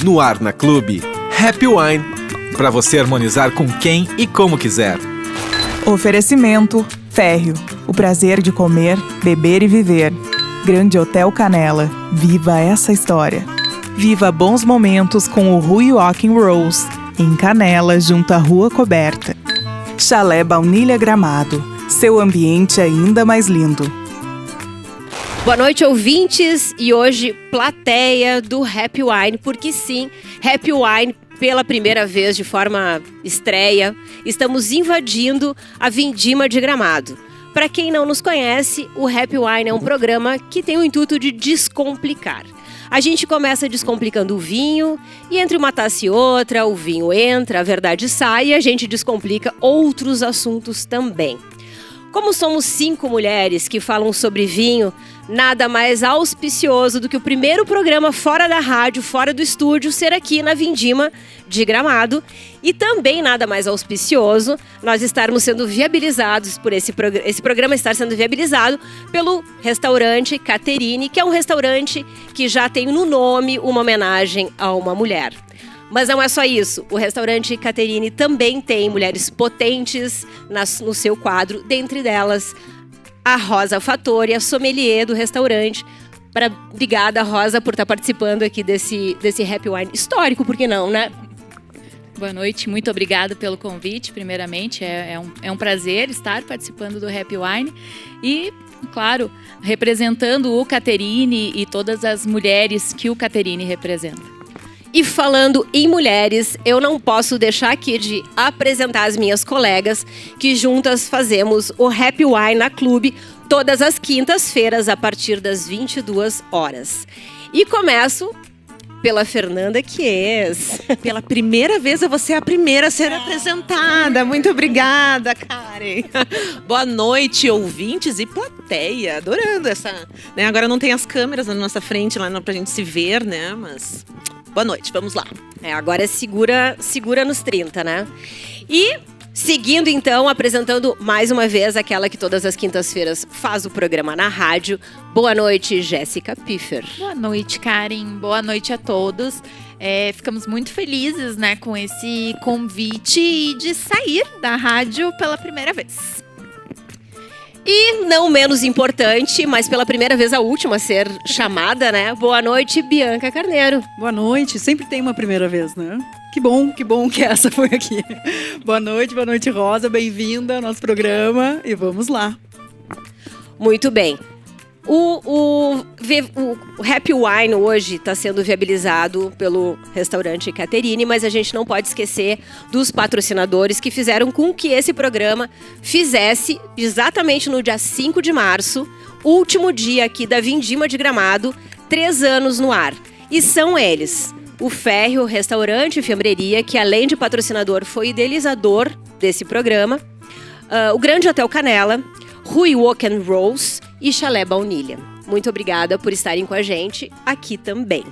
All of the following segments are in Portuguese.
No ar na Clube, Happy Wine, para você harmonizar com quem e como quiser. Oferecimento Férreo, o prazer de comer, beber e viver. Grande Hotel Canela, viva essa história. Viva bons momentos com o Rui Walking Rose, em Canela, junto à Rua Coberta. Chalé Baunilha Gramado, seu ambiente ainda mais lindo. Boa noite, ouvintes, e hoje plateia do Happy Wine, porque sim, Happy Wine pela primeira vez de forma estreia, estamos invadindo a Vindima de Gramado. Para quem não nos conhece, o Happy Wine é um programa que tem o intuito de descomplicar. A gente começa descomplicando o vinho e entre uma taça e outra, o vinho entra, a verdade sai e a gente descomplica outros assuntos também. Como somos 5 mulheres que falam sobre vinho, nada mais auspicioso do que o primeiro programa fora da rádio, fora do estúdio, ser aqui na Vindima de Gramado. E também nada mais auspicioso nós estarmos sendo viabilizados por esse programa estar sendo viabilizado pelo restaurante Caterine, que é um restaurante que já tem no nome uma homenagem a uma mulher. Mas não é só isso, o restaurante Caterine também tem mulheres potentes no seu quadro, dentre delas a Rosa Fattori, a sommelier do restaurante. Obrigada, Rosa, por estar participando aqui desse Happy Wine histórico, por que não, né? Boa noite, muito obrigada pelo convite, primeiramente, é um prazer estar participando do Happy Wine e, claro, representando o Caterine e todas as mulheres que o Caterine representa. E falando em mulheres, eu não posso deixar aqui de apresentar as minhas colegas que juntas fazemos o Happy Wine na Clube todas as quintas-feiras a partir das 22 horas. E começo pela Fernanda Chies. Pela primeira vez eu vou ser a primeira a ser apresentada. Muito obrigada, Karen. Boa noite, ouvintes e plateia. Adorando essa... né? Agora não tem as câmeras na nossa frente lá pra gente se ver, né? Mas... boa noite, vamos lá. Agora segura nos 30, né? E seguindo então, apresentando mais uma vez aquela que todas as quintas-feiras faz o programa na rádio. Boa noite, Jéssica Piffer. Boa noite, Karen. Boa noite a todos. Ficamos muito felizes, né, com esse convite de sair da rádio pela primeira vez. E não menos importante, mas pela primeira vez a última a ser chamada, né? Boa noite, Bianca Carneiro. Boa noite, sempre tem uma primeira vez, né? Que bom que essa foi aqui. Boa noite, Rosa, bem-vinda ao nosso programa e vamos lá. Muito bem. O Happy Wine hoje está sendo viabilizado pelo restaurante Caterine, mas a gente não pode esquecer dos patrocinadores que fizeram com que esse programa fizesse exatamente no dia 5 de março, último dia aqui da Vindima de Gramado, 3 anos no ar. E são eles: o Férreo Restaurante e Fiambreria, que além de patrocinador foi idealizador desse programa, o Grande Hotel Canela, Rui Walking Rose e Chalé Baunilha. Muito obrigada por estarem com a gente aqui também.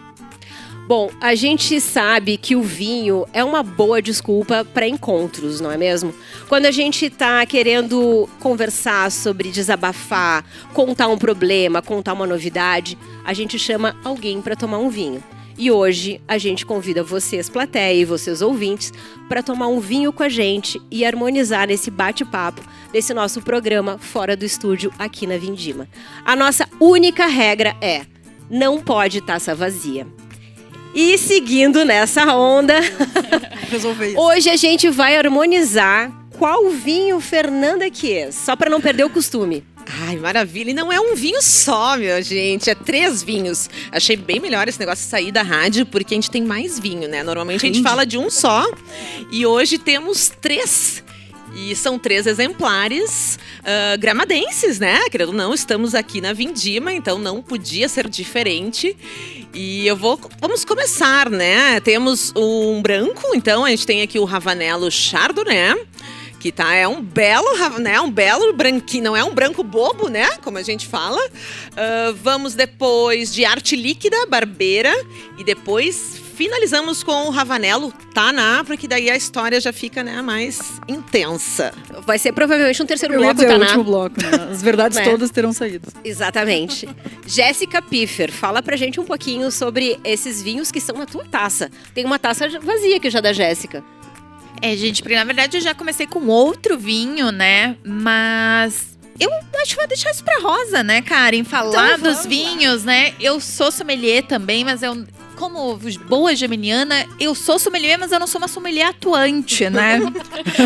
Bom, a gente sabe que o vinho é uma boa desculpa para encontros, não é mesmo? Quando a gente está querendo conversar sobre desabafar, contar um problema, contar uma novidade, a gente chama alguém para tomar um vinho. E hoje a gente convida vocês, plateia, e vocês ouvintes, para tomar um vinho com a gente e harmonizar nesse bate-papo desse nosso programa fora do estúdio aqui na Vindima. A nossa única regra é: não pode taça vazia. E seguindo nessa onda, hoje a gente vai harmonizar qual vinho Fernanda Chies, só para não perder o costume. Ai, maravilha. E não é um vinho só, minha gente. É 3 vinhos. Achei bem melhor esse negócio de sair da rádio, porque a gente tem mais vinho, né? Normalmente a gente fala de um só. E hoje temos 3. E são 3 exemplares gramadenses, né? Querendo ou não, estamos aqui na Vindima, então não podia ser diferente. E vamos começar, né? Temos um branco, então a gente tem aqui o Ravanello Chardonnay, que é um belo, né, um belo branquinho, não é um branco bobo, né, como a gente fala. Vamos depois de Arte Líquida, Barbeira, e depois finalizamos com o Ravanello Taná, porque daí a história já fica, né, mais intensa. Vai ser provavelmente um terceiro Eu ia bloco, dizer o Taná. último bloco, né? As verdades É. todas terão saído. Exatamente. Jéssica Piffer, fala pra gente um pouquinho sobre esses vinhos que são na tua taça. Tem uma taça vazia aqui já da Jéssica. Gente, porque na verdade eu já comecei com outro vinho, né? Mas eu acho que vou deixar isso pra Rosa, né, Karen? Falar Então, dos vinhos, né? Eu sou sommelier também, mas como boa geminiana, eu sou sommelier, mas eu não sou uma sommelier atuante, né?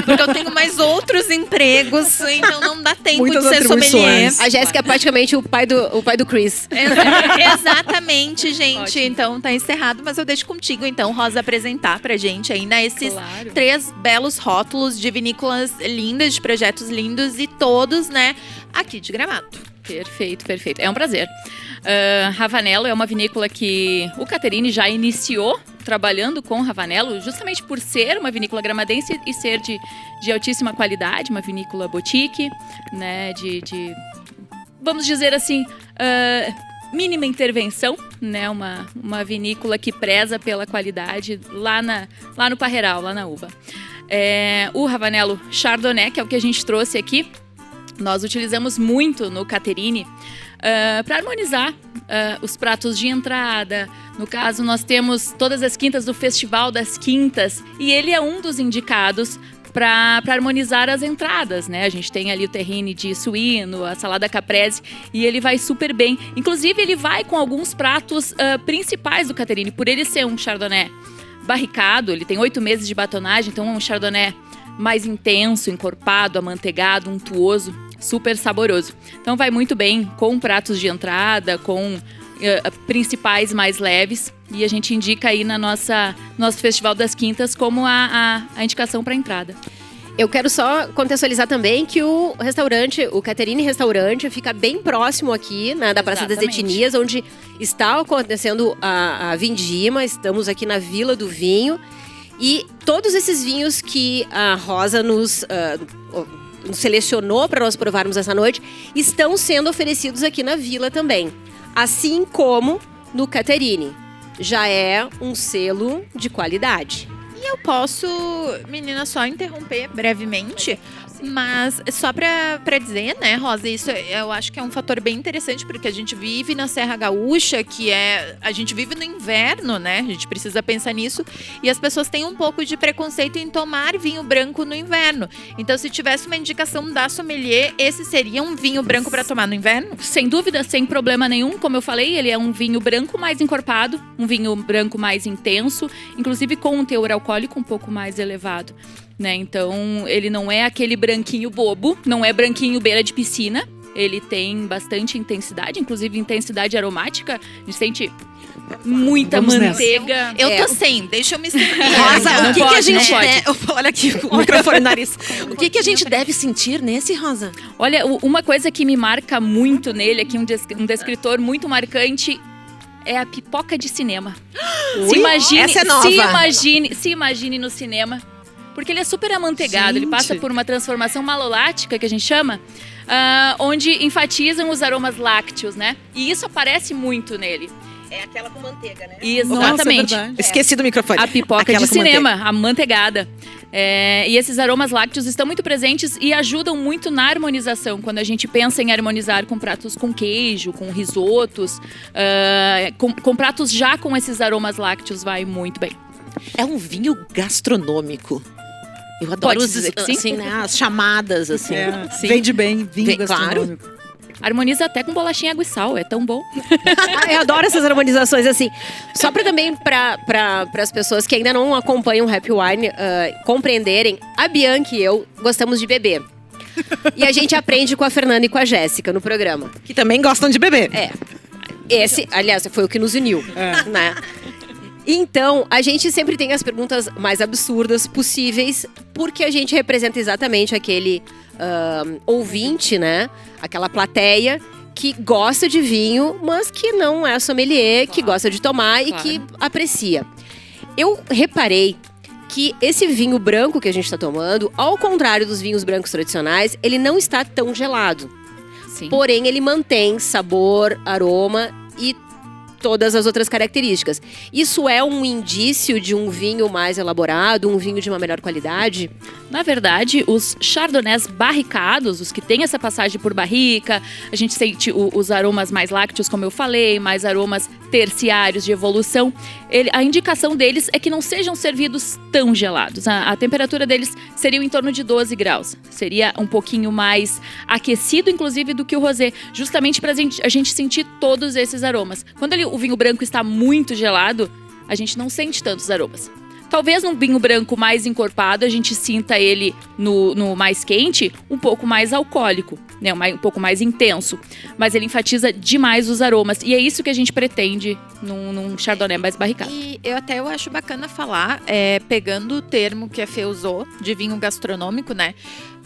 Porque eu tenho mais outros empregos, então não dá tempo Muitas de ser atribuições. sommelier. A Jéssica é praticamente o pai do Chris. Exatamente, gente. Ótimo. Então tá encerrado, mas eu deixo contigo, então, Rosa, apresentar pra gente ainda esses Claro. 3 belos rótulos de vinícolas lindas, de projetos lindos e todos, né, aqui de Gramado. Perfeito, perfeito. É um prazer. Ravanello é uma vinícola que o Caterine já iniciou trabalhando com Ravanello, justamente por ser uma vinícola gramadense e ser de altíssima qualidade, uma vinícola boutique, né, vamos dizer assim, mínima intervenção, né, uma vinícola que preza pela qualidade lá no Parreiral, lá na uva. O Ravanello Chardonnay, que é o que a gente trouxe aqui, nós utilizamos muito no Caterine para harmonizar os pratos de entrada. No caso, nós temos todas as quintas do Festival das Quintas e ele é um dos indicados para harmonizar as entradas, né? A gente tem ali o terrine de suíno, a salada caprese e ele vai super bem. Inclusive, ele vai com alguns pratos principais do Caterine, por ele ser um Chardonnay barricado, ele tem 8 meses de batonagem, então é um Chardonnay mais intenso, encorpado, amanteigado, untuoso, super saboroso. Então vai muito bem com pratos de entrada, com principais mais leves. E a gente indica aí na nosso Festival das Quintas como a indicação para entrada. Eu quero só contextualizar também que o restaurante, o Caterine Restaurante, fica bem próximo aqui, né, da Praça das Exatamente. Etnias, onde está acontecendo a vindima. Estamos aqui na Vila do Vinho. E todos esses vinhos que a Rosa nos selecionou para nós provarmos essa noite estão sendo oferecidos aqui na Vila também. Assim como no Caterine. Já é um selo de qualidade. E eu posso, menina, só interromper brevemente, mas só pra dizer, né, Rosa, isso eu acho que é um fator bem interessante, porque a gente vive na Serra Gaúcha, a gente vive no inverno, né, a gente precisa pensar nisso, e as pessoas têm um pouco de preconceito em tomar vinho branco no inverno. Então, se tivesse uma indicação da sommelier, esse seria um vinho branco para tomar no inverno? Sem dúvida, sem problema nenhum. Como eu falei, ele é um vinho branco mais encorpado, um vinho branco mais intenso, inclusive com um teor alcoólico um pouco mais elevado, né? Então, ele não é aquele branquinho bobo, não é branquinho beira de piscina. Ele tem bastante intensidade, inclusive intensidade aromática. A gente sente muita Vamos nessa. manteiga. Eu tô sem, deixa eu me servir. Rosa, Não o que a pode, gente não pode. deve... Olha aqui o microfone no nariz. O que a gente deve sentir nesse, Rosa? Olha, uma coisa que me marca muito nele, aqui um descritor muito marcante, é a pipoca de cinema. essa é nova. Se imagine no cinema. Porque ele é super amanteigado, ele passa por uma transformação malolática, que a gente chama, onde enfatizam os aromas lácteos, né? E isso aparece muito nele. É aquela com manteiga, né? Exatamente. Nossa, é verdade. Esqueci do microfone. A pipoca Aquela de com cinema, a manteigada. E esses aromas lácteos estão muito presentes e ajudam muito na harmonização. Quando a gente pensa em harmonizar com pratos com queijo, com risotos, com pratos já com esses aromas lácteos, vai muito bem. É um vinho gastronômico. Eu adoro Pode dizer que sim? assim, né, as chamadas, assim. Sim. Vende bem, vinho Vem- claro. gastronômico. Harmoniza até com bolachinha água e sal, é tão bom. Eu adoro essas harmonizações assim. Só para também para as pessoas que ainda não acompanham o Happy Wine compreenderem, a Bianca e eu gostamos de beber. E a gente aprende com a Fernanda e com a Jéssica no programa. Que também gostam de beber. Esse, aliás, foi o que nos uniu, né? Então, a gente sempre tem as perguntas mais absurdas possíveis, porque a gente representa exatamente aquele ouvinte, né? Aquela plateia que gosta de vinho, mas que não é sommelier, que gosta de tomar e que aprecia. Eu reparei que esse vinho branco que a gente está tomando, ao contrário dos vinhos brancos tradicionais, ele não está tão gelado. Sim. Porém, ele mantém sabor, aroma e todas as outras características. Isso é um indício de um vinho mais elaborado, um vinho de uma melhor qualidade? Na verdade, os chardonnays barricados, os que têm essa passagem por barrica, a gente sente os aromas mais lácteos, como eu falei, mais aromas terciários de evolução. A indicação deles é que não sejam servidos tão gelados. A temperatura deles seria em torno de 12 graus. Seria um pouquinho mais aquecido, inclusive, do que o rosé, justamente para a gente sentir todos esses aromas. Quando o vinho branco está muito gelado, a gente não sente tantos aromas. Talvez num vinho branco mais encorpado, a gente sinta ele no mais quente, um pouco mais alcoólico, né? Um pouco mais intenso. Mas ele enfatiza demais os aromas. E é isso que a gente pretende num chardonnay mais barricado. E eu acho bacana falar, pegando o termo que a Fê usou, de vinho gastronômico, né?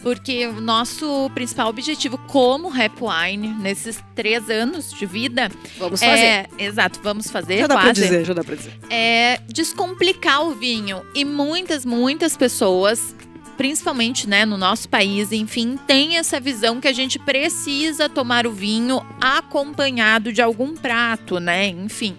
Porque o nosso principal objetivo como Happy Wine, nesses 3 anos de vida... Vamos fazer. Exato, vamos fazer. Já dá pra dizer. É descomplicar o vinho. E muitas pessoas, principalmente, né, no nosso país, enfim, tem essa visão que a gente precisa tomar o vinho acompanhado de algum prato, né? Enfim...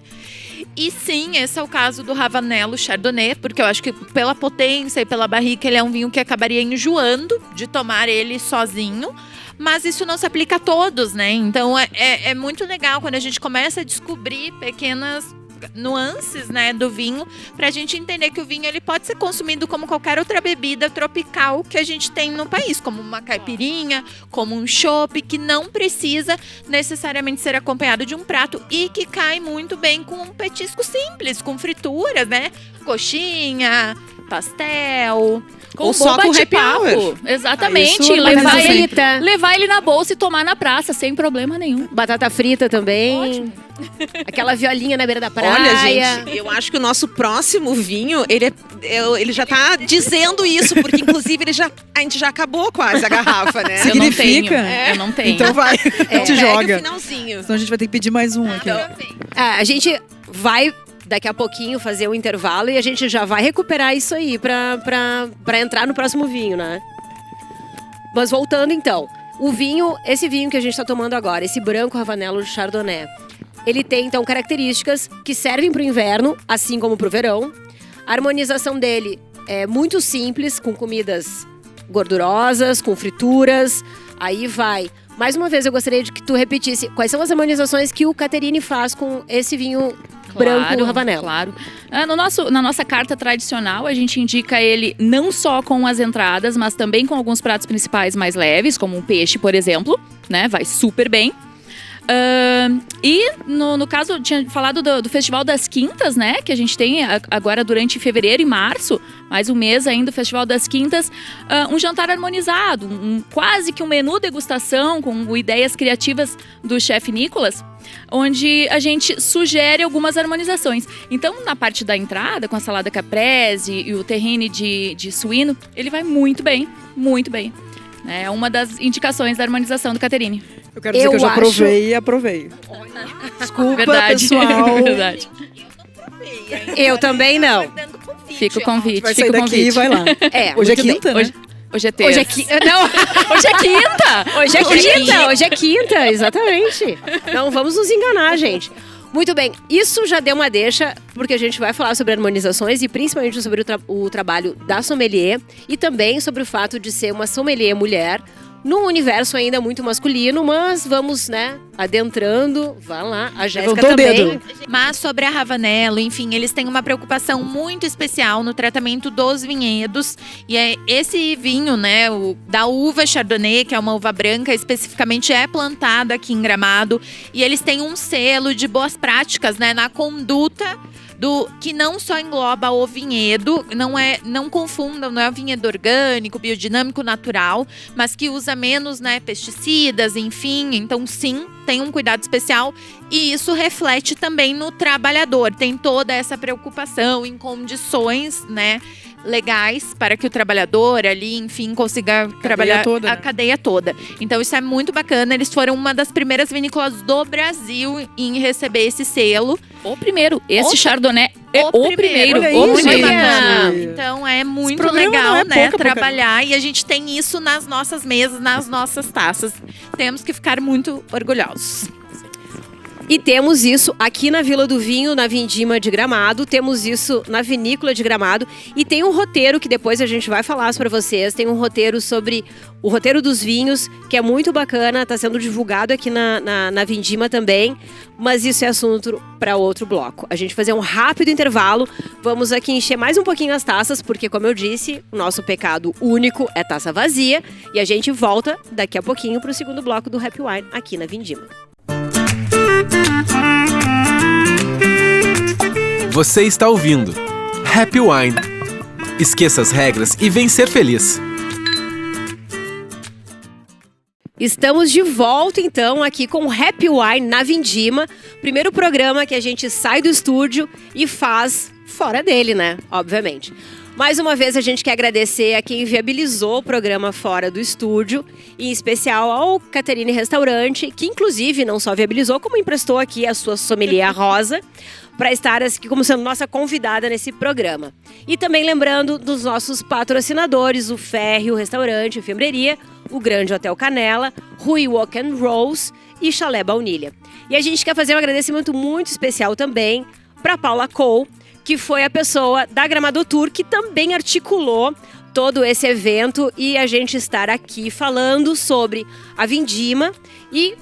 E sim, esse é o caso do Ravanello Chardonnay, porque eu acho que pela potência e pela barrica, ele é um vinho que acabaria enjoando de tomar ele sozinho. Mas isso não se aplica a todos, né? Então é muito legal quando a gente começa a descobrir pequenas nuances, né, do vinho, pra gente entender que o vinho ele pode ser consumido como qualquer outra bebida tropical que a gente tem no país, como uma caipirinha, como um chopp, que não precisa necessariamente ser acompanhado de um prato e que cai muito bem com um petisco simples, com frituras, né? Coxinha, pastel... Ou só com happy hour. Exatamente. Levar ele na bolsa e tomar na praça, sem problema nenhum. Batata frita também. Ótimo. Aquela violinha na beira da praia. Olha, gente, eu acho que o nosso próximo vinho, ele já tá dizendo isso, porque inclusive a gente já acabou quase a garrafa, né? Significa? Eu não tenho. Então vai, te joga. O finalzinho. Senão a gente vai ter que pedir mais um aqui. A gente vai... daqui a pouquinho fazer um intervalo e a gente já vai recuperar isso aí pra entrar no próximo vinho, né? Mas voltando então, esse vinho que a gente tá tomando agora, esse branco Ravanello Chardonnay, ele tem então características que servem pro inverno, assim como pro verão. A harmonização dele é muito simples, com comidas gordurosas, com frituras, aí vai... Mais uma vez, eu gostaria de que tu repetisse quais são as harmonizações que o Caterine faz com esse vinho branco Ravanello. Claro. Na nossa carta tradicional, a gente indica ele não só com as entradas, mas também com alguns pratos principais mais leves, como um peixe, por exemplo, né? Vai super bem. E no caso, eu tinha falado do Festival das Quintas, né? Que a gente tem agora durante fevereiro e março, mais um mês ainda, o Festival das Quintas. Um jantar harmonizado, quase que um menu degustação com ideias criativas do chefe Nicolas, onde a gente sugere algumas harmonizações. Então, na parte da entrada, com a salada caprese e o terrine de suíno, ele vai muito bem, muito bem. É uma das indicações da harmonização do Caterine. Eu quero dizer que eu já provei e aprovei. Desculpa, verdade, pessoal. Verdade. Eu também não. Fica o convite. Vai sair daqui e vai lá. Hoje é quinta, né? Hoje é terça. Hoje é quinta. Não, hoje é quinta. Hoje é quinta, exatamente. Não vamos nos enganar, gente. Muito bem, isso já deu uma deixa, porque a gente vai falar sobre harmonizações e principalmente sobre o trabalho da sommelier e também sobre o fato de ser uma sommelier mulher num universo ainda muito masculino, mas vamos, né, adentrando. Vai lá, a Jéssica também. Mas sobre a Ravanello, enfim, eles têm uma preocupação muito especial no tratamento dos vinhedos. E esse vinho, né, da uva Chardonnay, que é uma uva branca, especificamente é plantada aqui em Gramado. E eles têm um selo de boas práticas, né, na conduta que não só engloba o vinhedo, não confundam, não é o vinhedo orgânico, biodinâmico, natural, mas que usa menos, né, pesticidas, enfim. Então, sim, tem um cuidado especial e isso reflete também no trabalhador. Tem toda essa preocupação em condições, né, legais para que o trabalhador ali, enfim, consiga trabalhar toda, a cadeia toda. Então isso é muito bacana. Eles foram uma das primeiras vinícolas do Brasil em receber esse selo. O primeiro. Esse Chardonnay é o primeiro. Muito bacana. Então é muito legal, né, trabalhar. Pouca. E a gente tem isso nas nossas mesas, nas nossas taças. Temos que ficar muito orgulhosos. E temos isso aqui na Vila do Vinho, na Vindima de Gramado, temos isso na Vinícola de Gramado e tem um roteiro que depois a gente vai falar para vocês, tem um roteiro sobre o roteiro dos vinhos, que é muito bacana, está sendo divulgado aqui na Vindima também, mas isso é assunto para outro bloco. A gente vai fazer um rápido intervalo, vamos aqui encher mais um pouquinho as taças, porque como eu disse, o nosso pecado único é taça vazia e a gente volta daqui a pouquinho para o segundo bloco do Happy Wine aqui na Vindima. Você está ouvindo Happy Wine. Esqueça as regras e vem ser feliz. Estamos de volta, então, aqui com o Happy Wine na Vindima. Primeiro programa que a gente sai do estúdio e faz fora dele, né? Obviamente. Mais uma vez, a gente quer agradecer a quem viabilizou o programa fora do estúdio, em especial ao Caterine Restaurante, que inclusive não só viabilizou, como emprestou aqui a sua sommelier Rosa, para estar aqui como sendo nossa convidada nesse programa. E também lembrando dos nossos patrocinadores, o Férreo Restaurante e Fiambreria, o Grande Hotel Canela, Rui Walk and Rolls e Chalé Baunilha. E a gente quer fazer um agradecimento muito especial também para Paula Cole, que foi a pessoa da Gramado Tour que também articulou todo esse evento e a gente estar aqui falando sobre a Vindima e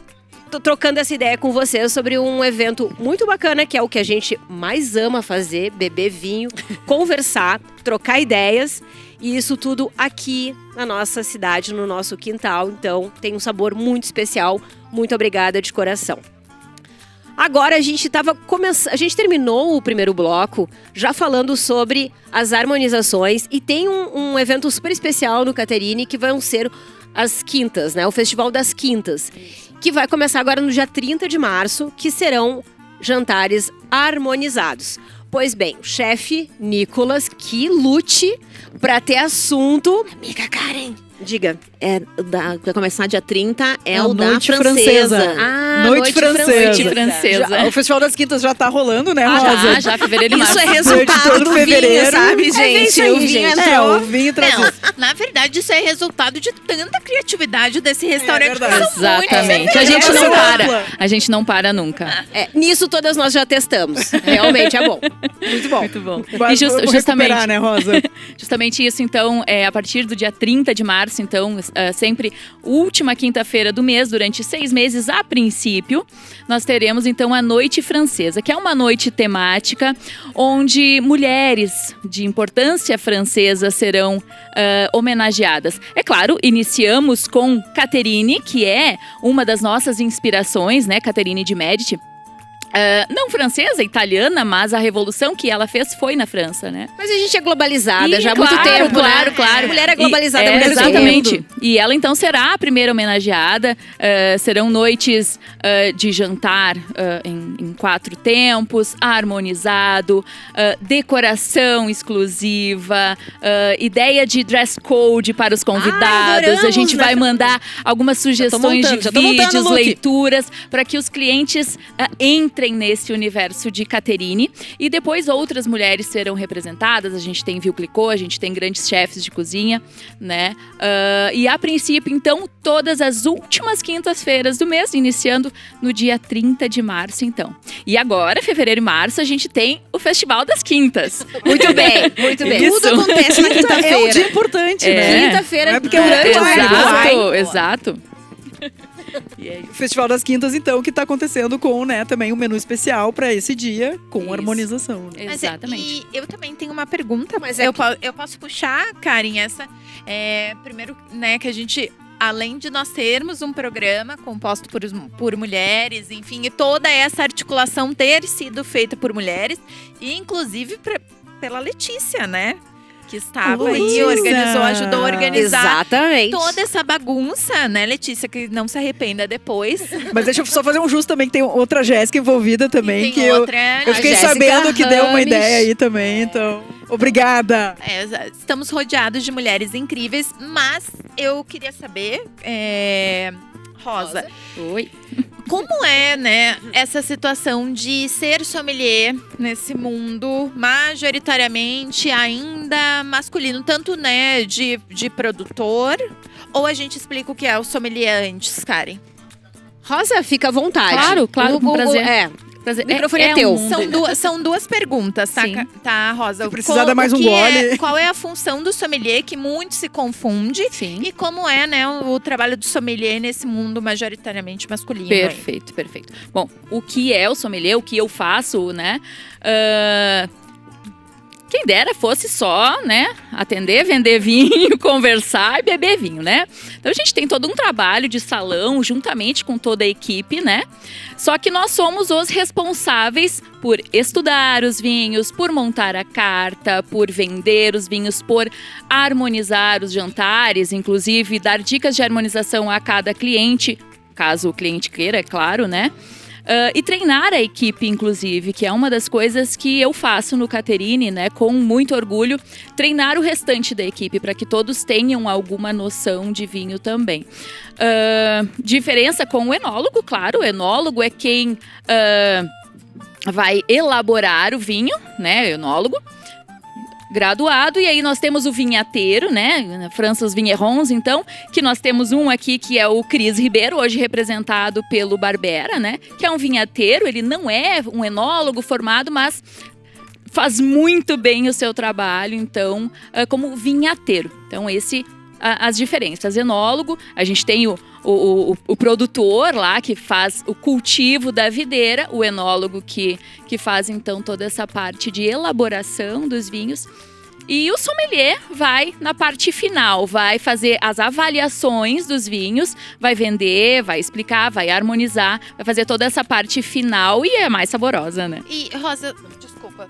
trocando essa ideia com vocês sobre um evento muito bacana, que é o que a gente mais ama fazer, beber vinho, conversar, trocar ideias e isso tudo aqui na nossa cidade, no nosso quintal. Então tem um sabor muito especial. Muito obrigada de coração. Agora a gente terminou o primeiro bloco já falando sobre as harmonizações e tem um evento super especial no Caterine que vão ser as quintas, né? O Festival das Quintas, que vai começar agora no dia 30 de março, que serão jantares harmonizados. Pois bem, o chefe Nicolas, que lute para ter assunto. Amiga Karen, diga. Vai começar dia 30, é o da Noite francesa. Noite francesa. Noite francesa. O Festival das Quintas já tá rolando, né, Rosa? Já, fevereiro e março. Isso é resultado todo do vinho, fevereiro. sabe, gente? isso aí, O vinho gente. entrou. O vinho Não, na verdade, isso é resultado de tanta criatividade desse restaurante. verdade. que são muitos Exatamente. A É gente não uma para. ampla. A gente não para nunca. Nisso todas nós já testamos. Realmente é bom. Muito bom. Muito bom. Mas E vamos justamente, recuperar, né, Rosa? justamente isso, então, a partir do dia 30 de março, então, sempre última quinta-feira do mês, durante 6 meses a princípio, nós teremos então a Noite Francesa, que é uma noite temática onde mulheres de importância francesa serão homenageadas. É claro, iniciamos com Caterine, que é uma das nossas inspirações, né, Caterine de Medici. Não francesa, italiana, mas a revolução que ela fez foi na França, né? Mas a gente é globalizada E, já há muito claro, tempo, claro, né? claro. Mulher é globalizada, E, mulher exatamente. E ela então será a primeira homenageada. Serão noites de jantar em 4 tempos, harmonizado, decoração exclusiva, ideia de dress code para os convidados. adoramos, A gente né? vai mandar algumas sugestões já tô de montando vídeos, o look. leituras, para que os clientes entrem nesse universo de Caterine. E depois outras mulheres serão representadas. A gente tem Ville Clicquot, a gente tem grandes chefes de cozinha, né? E a princípio, então, todas as últimas quintas-feiras do mês, iniciando no dia 30 de março, então. E agora, fevereiro e março, a gente tem o Festival das Quintas. Muito bem, muito bem. Isso. Tudo acontece na É um dia quinta-feira. importante, É. né? Quinta-feira, Não é porque é um durante o Happy Happy Wine. Exato. E é O Festival das Quintas, então, que tá acontecendo com, né, também um menu especial para esse dia, com Isso. harmonização. Né? Mas, Exatamente. E eu também tenho uma pergunta, Mas mas eu posso puxar, Karen, essa. Primeiro, né, que a gente, além de nós termos um programa composto por mulheres, enfim, e toda essa articulação ter sido feita por mulheres, e inclusive pela Letícia, né? Que estava aí, Letícia! ajudou a organizar Exatamente. toda essa bagunça, né, Letícia? Que não se arrependa depois. Mas deixa eu só fazer um justo também, que tem outra Jéssica envolvida também, E que tem eu outra. fiquei Jéssica sabendo que deu uma Rames. ideia aí também, então, obrigada. Estamos rodeados de mulheres incríveis, mas eu queria saber, Rosa, Oi. como é, né, essa situação de ser sommelier nesse mundo majoritariamente ainda masculino, tanto, né, de produtor, ou a gente explica o que é o sommelier antes, Karen? Rosa, fica à vontade. Claro, com prazer. O microfone é teu. São duas perguntas, tá, Sim. tá, Rosa? Se precisar dar mais um gole. Qual é a função do sommelier, que muito se confunde? Sim. E como é, né, o trabalho do sommelier nesse mundo majoritariamente masculino? Perfeito. Bom, o que é o sommelier, o que eu faço, né? Quem dera fosse só, né, atender, vender vinho, conversar e beber vinho, né? Então a gente tem todo um trabalho de salão juntamente com toda a equipe, né? Só que nós somos os responsáveis por estudar os vinhos, por montar a carta, por vender os vinhos, por harmonizar os jantares, inclusive dar dicas de harmonização a cada cliente, caso o cliente queira, é claro, né? E treinar a equipe, inclusive, que é uma das coisas que eu faço no Caterine, né, com muito orgulho, treinar o restante da equipe para que todos tenham alguma noção de vinho também. Diferença com o enólogo, claro, o enólogo é quem vai elaborar o vinho, né, enólogo, graduado, e aí nós temos o vinhateiro, né, na França os vignerons, então, que nós temos um aqui que é o Cris Ribeiro, hoje representado pelo Barbera, né, que é um vinhateiro, ele não é um enólogo formado, mas faz muito bem o seu trabalho, então, como vinhateiro. Então, as diferenças. Enólogo, a gente tem o produtor lá que faz o cultivo da videira, o enólogo que faz então toda essa parte de elaboração dos vinhos. E o sommelier vai na parte final, vai fazer as avaliações dos vinhos, vai vender, vai explicar, vai harmonizar, vai fazer toda essa parte final e é mais saborosa, né? E, Rosa, desculpa,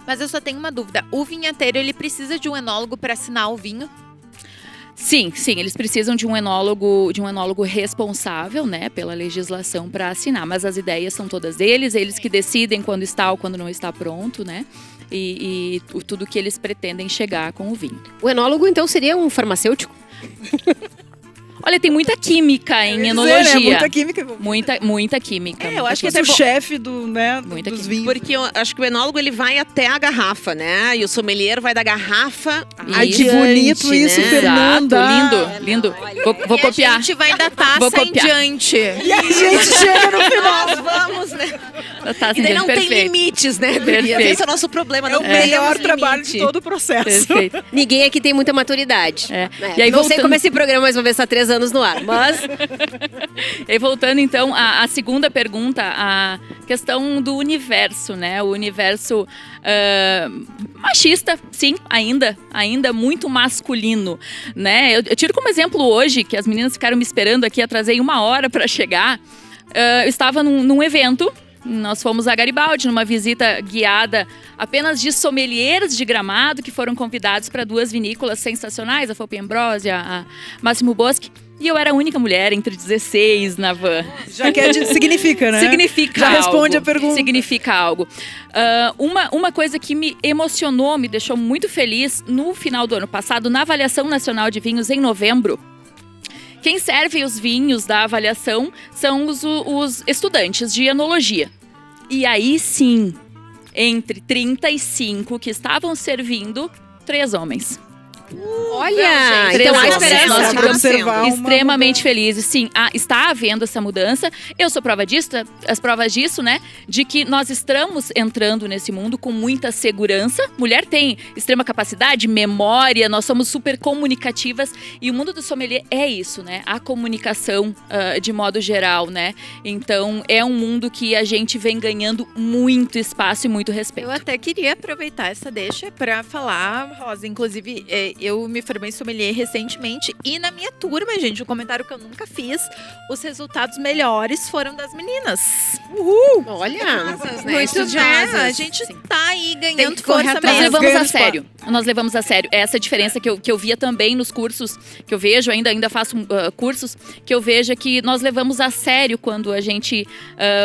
mas eu só tenho uma dúvida. O vinhateiro, ele precisa de um enólogo para assinar o vinho? Sim, eles precisam de um enólogo responsável, né, pela legislação para assinar, mas as ideias são todas deles, eles que decidem quando está ou quando não está pronto, né, e tudo que eles pretendem chegar com o vinho. O enólogo, então, seria um farmacêutico? Olha, tem muita química em Dizer, enologia. né? Muita química. Muita química. Eu acho que É o chefe dos química. vinhos. Porque eu acho que o enólogo ele vai até a garrafa, né? E o sommelier vai da garrafa Ai, que adiante, bonito isso, né? Fernanda. Lindo. Vou copiar. A gente vai da taça Vou copiar. em diante. E a gente chega no final. Nós vamos, né? Tá, E daí não tem perfeito. limites, né? Perfeito. Esse é o nosso problema, É não o temos melhor limite. trabalho de todo o processo. Perfeito. Ninguém aqui tem muita maturidade. E aí, não sei voltando- como é esse programa, mas vou ver se tá 3 anos no ar. Mas E voltando então à segunda pergunta, a questão do universo, né? O universo machista, sim, ainda muito masculino, né? Eu tiro como exemplo hoje, que as meninas ficaram me esperando aqui, atrasei 1 hora para chegar. Eu estava num evento. Nós fomos a Garibaldi, numa visita guiada apenas de sommeliers de Gramado, que foram convidados para 2 vinícolas sensacionais, a Fope Ambrosia, a Máximo Bosque. E eu era a única mulher entre 16 na van. Já significa, né? Significa Já algo. responde a pergunta. Significa algo. Uma coisa que me emocionou, me deixou muito feliz, no final do ano passado, na Avaliação Nacional de Vinhos, em novembro, quem serve os vinhos da avaliação são os estudantes de enologia. E aí sim, entre 35 que estavam servindo, 3 homens. olha, Três então há homens. esperança. Nós Dá pra ficamos observar uma extremamente felizes. Sim, está havendo essa mudança. Eu sou prova disso, as provas disso, né? De que nós estamos entrando nesse mundo com muita segurança. Mulher tem extrema capacidade, memória, nós somos super comunicativas. E o mundo do sommelier é isso, né? A comunicação de modo geral, né? Então, é um mundo que a gente vem ganhando muito espaço e muito respeito. Eu até queria aproveitar essa deixa para falar, Rosa, inclusive eu me formei em sommelier recentemente e na minha turma, gente, um comentário que eu nunca fiz, os resultados melhores foram das meninas. Olha, Muito Estudiosas. bem, a gente tá aí Tem ganhando que correr força atrás. Nós mesmo. levamos a ganhando sério. Nós levamos a sério. Essa diferença que eu via também nos cursos que eu vejo, ainda faço cursos, que eu vejo que nós levamos a sério quando a gente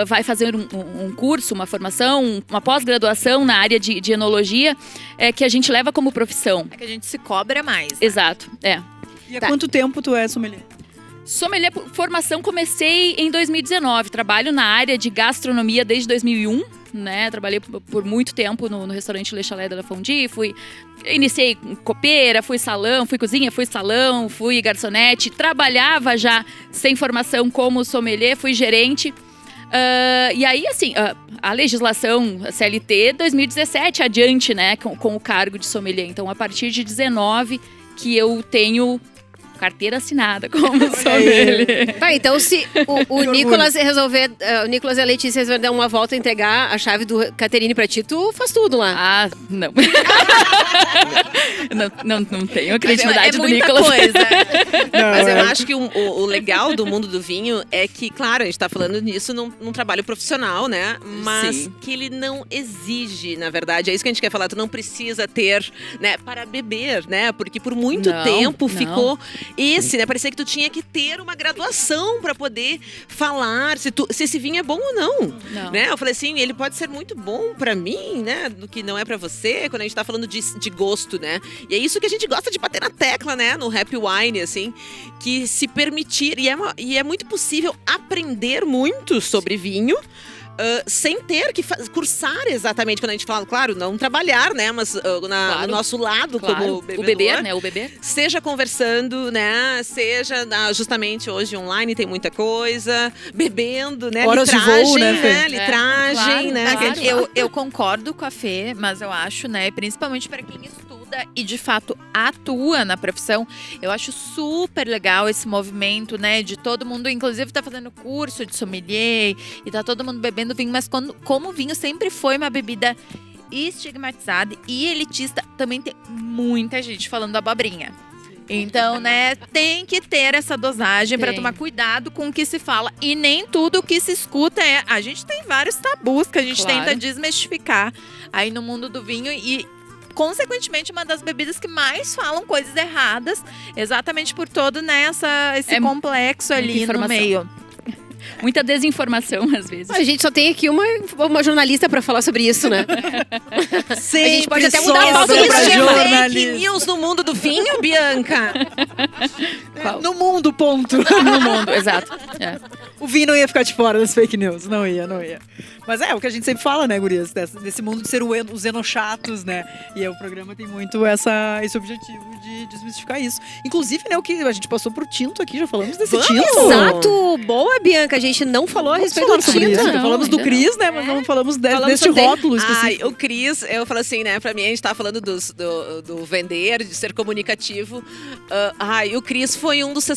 vai fazer um curso, uma formação, uma pós-graduação na área de enologia, que a gente leva como profissão. É que a gente se cobra mais. Né? Exato, E há Tá. quanto tempo tu é sommelier? Sommelier, formação comecei em 2019. Trabalho na área de gastronomia desde 2001. né? Trabalhei por muito tempo no restaurante Le Chalet de la Fondue. Iniciei copeira, fui salão, fui cozinha, fui salão, fui garçonete. Trabalhava já sem formação como sommelier, fui gerente. E aí, assim, a legislação CLT 2017 adiante, né, com o cargo de sommelier. Então, a partir de 19 que eu tenho carteira assinada como sommelier. Tá, então se o Nicolas resolver, o Nicolas e a Letícia resolver dar uma volta e entregar a chave do Caterine pra ti, tu faz tudo lá. Ah, não. não tenho a criatividade do muita Nicolas. coisa. Mas eu acho que o legal do mundo do vinho é que, claro, a gente tá falando nisso num trabalho profissional, né? Mas Sim. que ele não exige, na verdade. É isso que a gente quer falar. Tu não precisa ter, né, para beber, né? Porque por muito tempo ficou né? Parecia que tu tinha que ter uma graduação para poder falar se esse vinho é bom ou não. Né? Eu falei assim, ele pode ser muito bom para mim, né? Do que não é para você, quando a gente tá falando de gosto, né? E é isso que a gente gosta de bater na tecla, né? No Happy Wine, assim, que se permitir, e é muito possível aprender muito sobre vinho, sem ter que cursar exatamente, quando a gente fala, claro, não trabalhar, né, mas no nosso lado, como bebedor, o beber, né, o beber. Seja conversando, né, seja justamente hoje online tem muita coisa, bebendo, né, Horas litragem, de voo, né, Fê? Litragem, Claro, né. claro. Eu concordo com a Fê, mas eu acho, né, principalmente para quem estuda e de fato atua na profissão, eu acho super legal esse movimento, né, de todo mundo, inclusive tá fazendo curso de sommelier e tá todo mundo bebendo vinho, mas como o vinho sempre foi uma bebida estigmatizada e elitista, também tem muita gente falando abobrinha. Então, né, tem que ter essa dosagem para tomar cuidado com o que se fala. E nem tudo o que se escuta é... A gente tem vários tabus que a gente tenta desmistificar aí no mundo do vinho e... Consequentemente, uma das bebidas que mais falam coisas erradas, exatamente por todo, né, esse complexo ali no meio. Muita desinformação, às vezes. A gente só tem aqui uma jornalista pra falar sobre isso, né? Sempre a gente pode até mudar a pauta sobra do pra programa. jornalista. Fake news no mundo do vinho, Bianca? No mundo, ponto. No mundo, exato. É. O vinho não ia ficar de fora das fake news. Não ia. Mas é o que a gente sempre fala, né, gurias? Desse mundo de ser os enochatos, né? E o programa tem muito esse objetivo de desmistificar isso. Inclusive, né, o que a gente passou pro tinto aqui, já falamos desse tinto. Exato! Boa, Bianca. A gente não falou a respeito do sobre isso. tinto. Já falamos do Cris, né? Mas não falamos deste sobre rótulo específico. O Cris, eu falo assim, né? Pra mim, a gente tá falando do vender, de ser comunicativo. O Cris foi um dos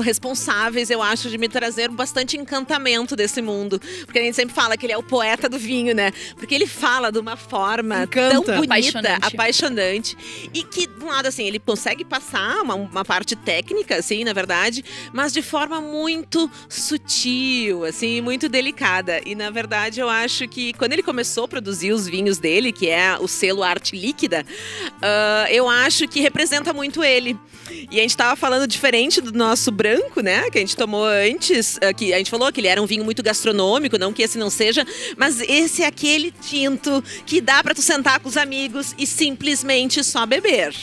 responsáveis, eu acho, de me trazer bastante encantamento desse mundo. Porque a gente sempre fala que ele é o poeta do vinho, né? Porque ele fala de uma forma tão bonita, apaixonante. E que, de um lado, assim, ele consegue passar uma parte técnica, assim, na verdade, mas de forma muito sutil, assim, muito delicada. E, na verdade, eu acho que quando ele começou a produzir os vinhos dele, que é o selo Arte Líquida, eu acho que representa muito ele. E a gente tava falando diferente do nosso branco, né? Que a gente tomou antes, que a gente falou que ele era um vinho muito gastronômico, não que esse não seja, mas esse é aquele tinto que dá pra tu sentar com os amigos e simplesmente só beber.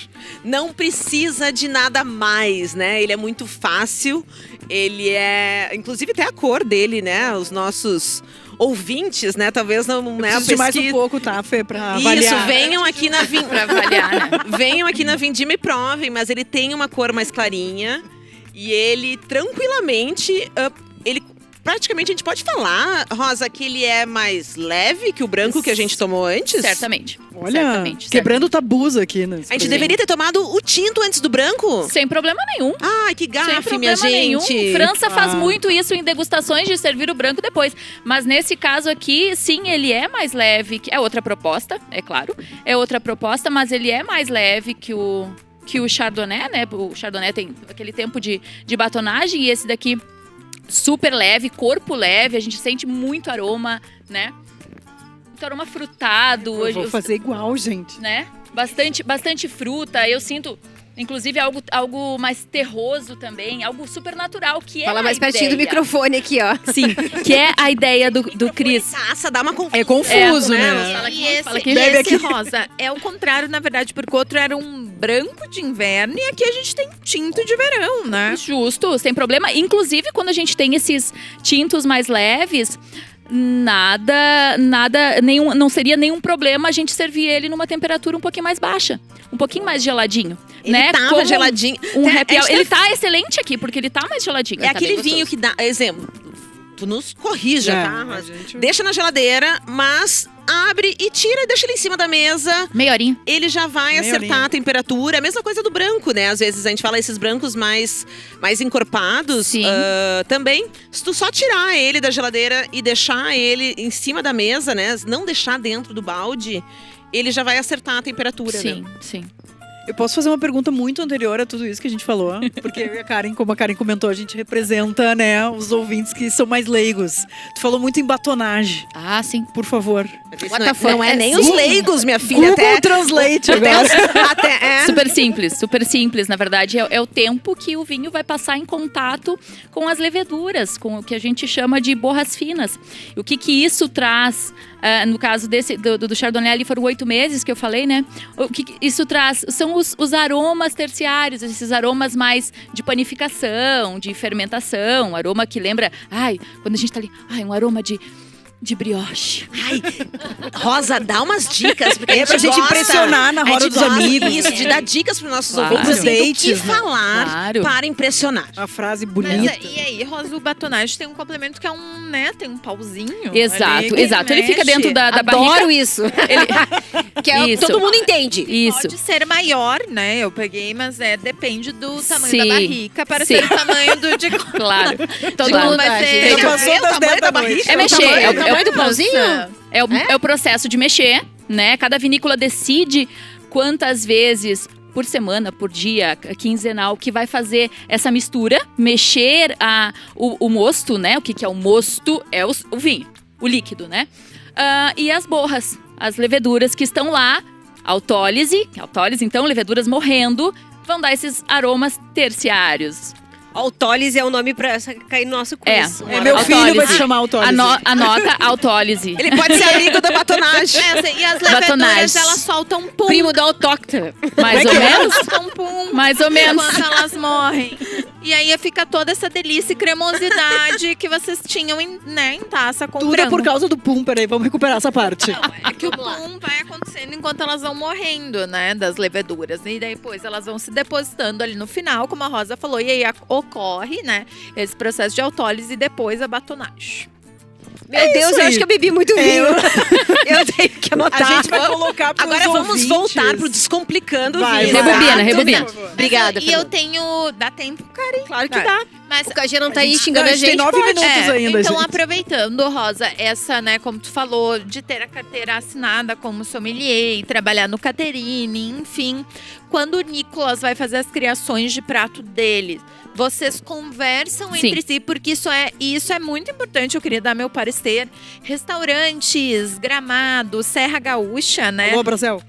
Não precisa de nada mais, né? Ele é muito fácil, ele é... Inclusive até a cor dele, né? Os nossos... ouvintes, né? Talvez não, né? Preciso de mais um pouco, tá, Fê, pra avaliar. Isso, venham aqui na Pra avaliar, né? venham aqui na Vindima e provem, mas ele tem uma cor mais clarinha e ele tranquilamente, praticamente a gente pode falar, Rosa, que ele é mais leve que o branco que a gente tomou antes? Certamente. Olha, certamente. quebrando tabus aqui, né? A gente deveria ter tomado o tinto antes do branco? Sem problema nenhum. Ai, que Sem gafe, minha problema nenhum. gente. França faz muito isso em degustações de servir o branco depois. Mas nesse caso aqui, sim, ele é mais leve. É outra proposta, é claro. É outra proposta, mas ele é mais leve que o Chardonnay, né? O Chardonnay tem aquele tempo de batonagem e esse daqui super leve, corpo leve. A gente sente muito aroma, né? Muito aroma frutado. Eu vou fazer igual, gente. Né? Bastante fruta. Eu sinto... Inclusive, algo mais terroso também, algo super natural, que é Fala mais pertinho do microfone aqui, ó. Sim, que é a ideia do Cris. Taça, dá uma confusão. É confuso, né? Fala aqui, E esse, fala aqui. esse rosa é o contrário, na verdade, porque o outro era um branco de inverno e aqui a gente tem tinto de verão, né? Justo, sem problema. Inclusive, quando a gente tem esses tintos mais leves, não seria nenhum problema a gente servir ele numa temperatura um pouquinho mais baixa, um pouquinho mais geladinho. Ele né? tava Como geladinho. Um É, happy a hour. gente Ele tá excelente aqui, porque ele tá mais geladinho. É tá aquele bem vinho gostoso. que dá. Exemplo, tu nos corrija, É, tá? a gente- Deixa na geladeira, mas abre e tira e deixa ele em cima da mesa. Meia horinha. Ele já vai Meia acertar horinha. a temperatura. A mesma coisa do branco, né? Às vezes a gente fala esses brancos mais encorpados. Sim. Também, se tu só tirar ele da geladeira e deixar ele em cima da mesa, né? Não deixar dentro do balde, ele já vai acertar a temperatura, Sim, né? sim. Eu posso fazer uma pergunta muito anterior a tudo isso que a gente falou? Porque eu e a Karen, como a Karen comentou, a gente representa, né, os ouvintes que são mais leigos. Tu falou muito em batonagem. Ah, sim. Por favor. Isso What não, the é, fuck? não é nem Sim. os leigos, minha filha. Google Translate agora. Até Super simples, super simples. Na verdade, é o tempo que o vinho vai passar em contato com as leveduras, com o que a gente chama de borras finas. E o que isso traz, no caso do Chardonnay ali, foram 8 meses que eu falei, né? O que isso traz são os aromas terciários, esses aromas mais de panificação, de fermentação, aroma que lembra, quando a gente tá ali, um aroma de brioche. Ai, Rosa, dá umas dicas. Porque É pra gente gosta. impressionar na A gente roda dos gosta amigos. Isso, de dar dicas para nossos Claro. ouvintes. Assim, do que Dates, né? falar Claro. para impressionar. Uma frase Mas, bonita. e aí, Rosa, o batonagem tem um complemento que é tem um pauzinho. Exato, ali que exato. Ele fica mexe. dentro da Adoro barriga. isso. Ele... Que é, Isso. todo mundo entende. Isso. Pode ser maior, né? Eu peguei, mas depende do tamanho Sim. da barrica para Sim. ser o tamanho do de Claro. Todo Claro. mundo vai Gente, ser. Já passou o das tamanho 10 da da noite. barriga? É mexer. O tamanho do pauzinho? É o processo de mexer, né? Cada vinícola decide quantas vezes por semana, por dia, quinzenal, que vai fazer essa mistura, mexer o mosto, né? O que é o mosto? É o vinho, o líquido, né? E as borras, as leveduras que estão lá, autólise, então, leveduras morrendo, vão dar esses aromas terciários. Autólise é o nome pra cair no nosso curso. É, meu filho vai se chamar autólise. Anota autólise. Ele pode ser amigo da batonagem. E as leveduras, Batonage. elas soltam pum. Primo do autóctone. Mais ou menos? Soltam pum. Mais ou menos. Enquanto elas morrem. E aí fica toda essa delícia e cremosidade que vocês tinham em taça com Tudo é branco. por causa do pum, peraí, vamos recuperar essa parte. É que o pum vai acontecendo enquanto elas vão morrendo, né, das leveduras. E depois elas vão se depositando ali no final, como a Rosa falou. E aí ocorre, né, esse processo de autólise e depois a batonagem. Meu Deus, isso eu aí. acho que eu bebi muito vinho. Eu tenho que anotar. A gente vai colocar pros Agora vamos ouvintes. voltar pro Descomplicando o Vai, Vinho. vai. Rebobina. Obrigada, E eu tenho... Dá tempo, Karen? Claro que dá. Mas O KG não tá A aí gente- xingando não, a gente. tem 9 minutos ainda, então, gente. aproveitando, Rosa, essa, né, como tu falou, de ter a carteira assinada como sommelier e trabalhar no Caterine, enfim. Quando o Nicolas vai fazer as criações de prato dele, vocês conversam Sim. entre si, porque isso é muito importante, eu queria dar meu parecer. Restaurantes, Gramado, Serra Gaúcha, né? Alô, Brasil.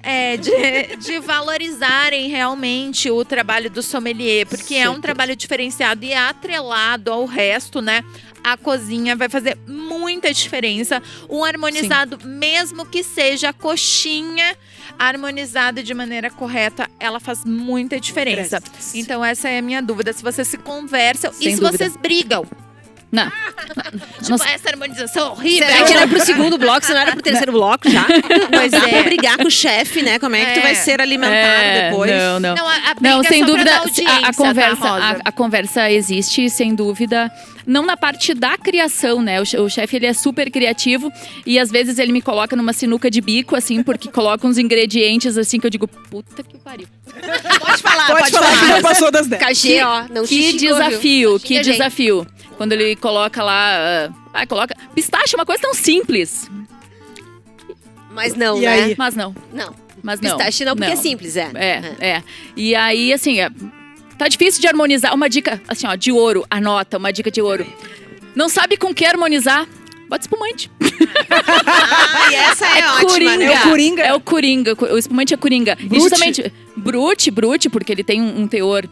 De valorizarem realmente o trabalho do sommelier, porque é um trabalho diferenciado e atrelado ao resto, né? A cozinha vai fazer muita diferença. Um harmonizado, mesmo que seja a coxinha harmonizada de maneira correta, ela faz muita diferença. Então essa é a minha dúvida, se vocês se conversam Sem e se dúvida. vocês brigam. Não. Tipo, essa harmonização horrível. Será que era pro segundo bloco, se não era pro terceiro bloco já? Mas dá pra é. brigar com o chefe, né? Como é que tu vai ser alimentado depois? Não. Não, a briga Não, é sem só pra dúvida, dar audiência, a conversa, tá, Rosa? a conversa existe, sem dúvida. Não na parte da criação, né? O chefe, ele é super criativo e às vezes ele me coloca numa sinuca de bico, assim, porque coloca uns ingredientes, assim, que eu digo, puta que pariu. Pode falar, Pode falar que já passou das 10. KG, ó, não te Que xingou, viu? desafio, Não que xinga a gente. desafio. Quando ele coloca lá, coloca... Pistache é uma coisa tão simples, Mas não, E né? aí? mas não. Não. Mas não. Pistache não, porque é simples, é. É. E aí, assim, tá difícil de harmonizar. Uma dica, assim, ó, de ouro, anota, uma dica de ouro. Não sabe com que harmonizar? Bota espumante. E essa é, ótima, coringa. né? É o coringa? É o coringa. O espumante é coringa. E Brute? justamente, brute, porque ele tem um teor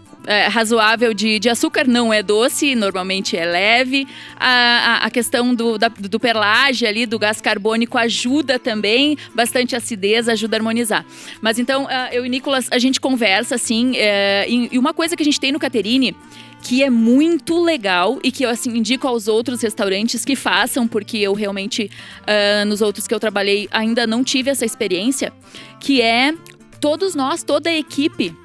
razoável de açúcar, não é doce, normalmente é leve. A questão do perlage ali, do gás carbônico ajuda também, bastante acidez, ajuda a harmonizar. Mas então, eu e Nicolas, a gente conversa assim, e uma coisa que a gente tem no Caterine, que é muito legal e que eu assim, indico aos outros restaurantes que façam, porque eu realmente, nos outros que eu trabalhei, ainda não tive essa experiência, que é todos nós, toda a equipe,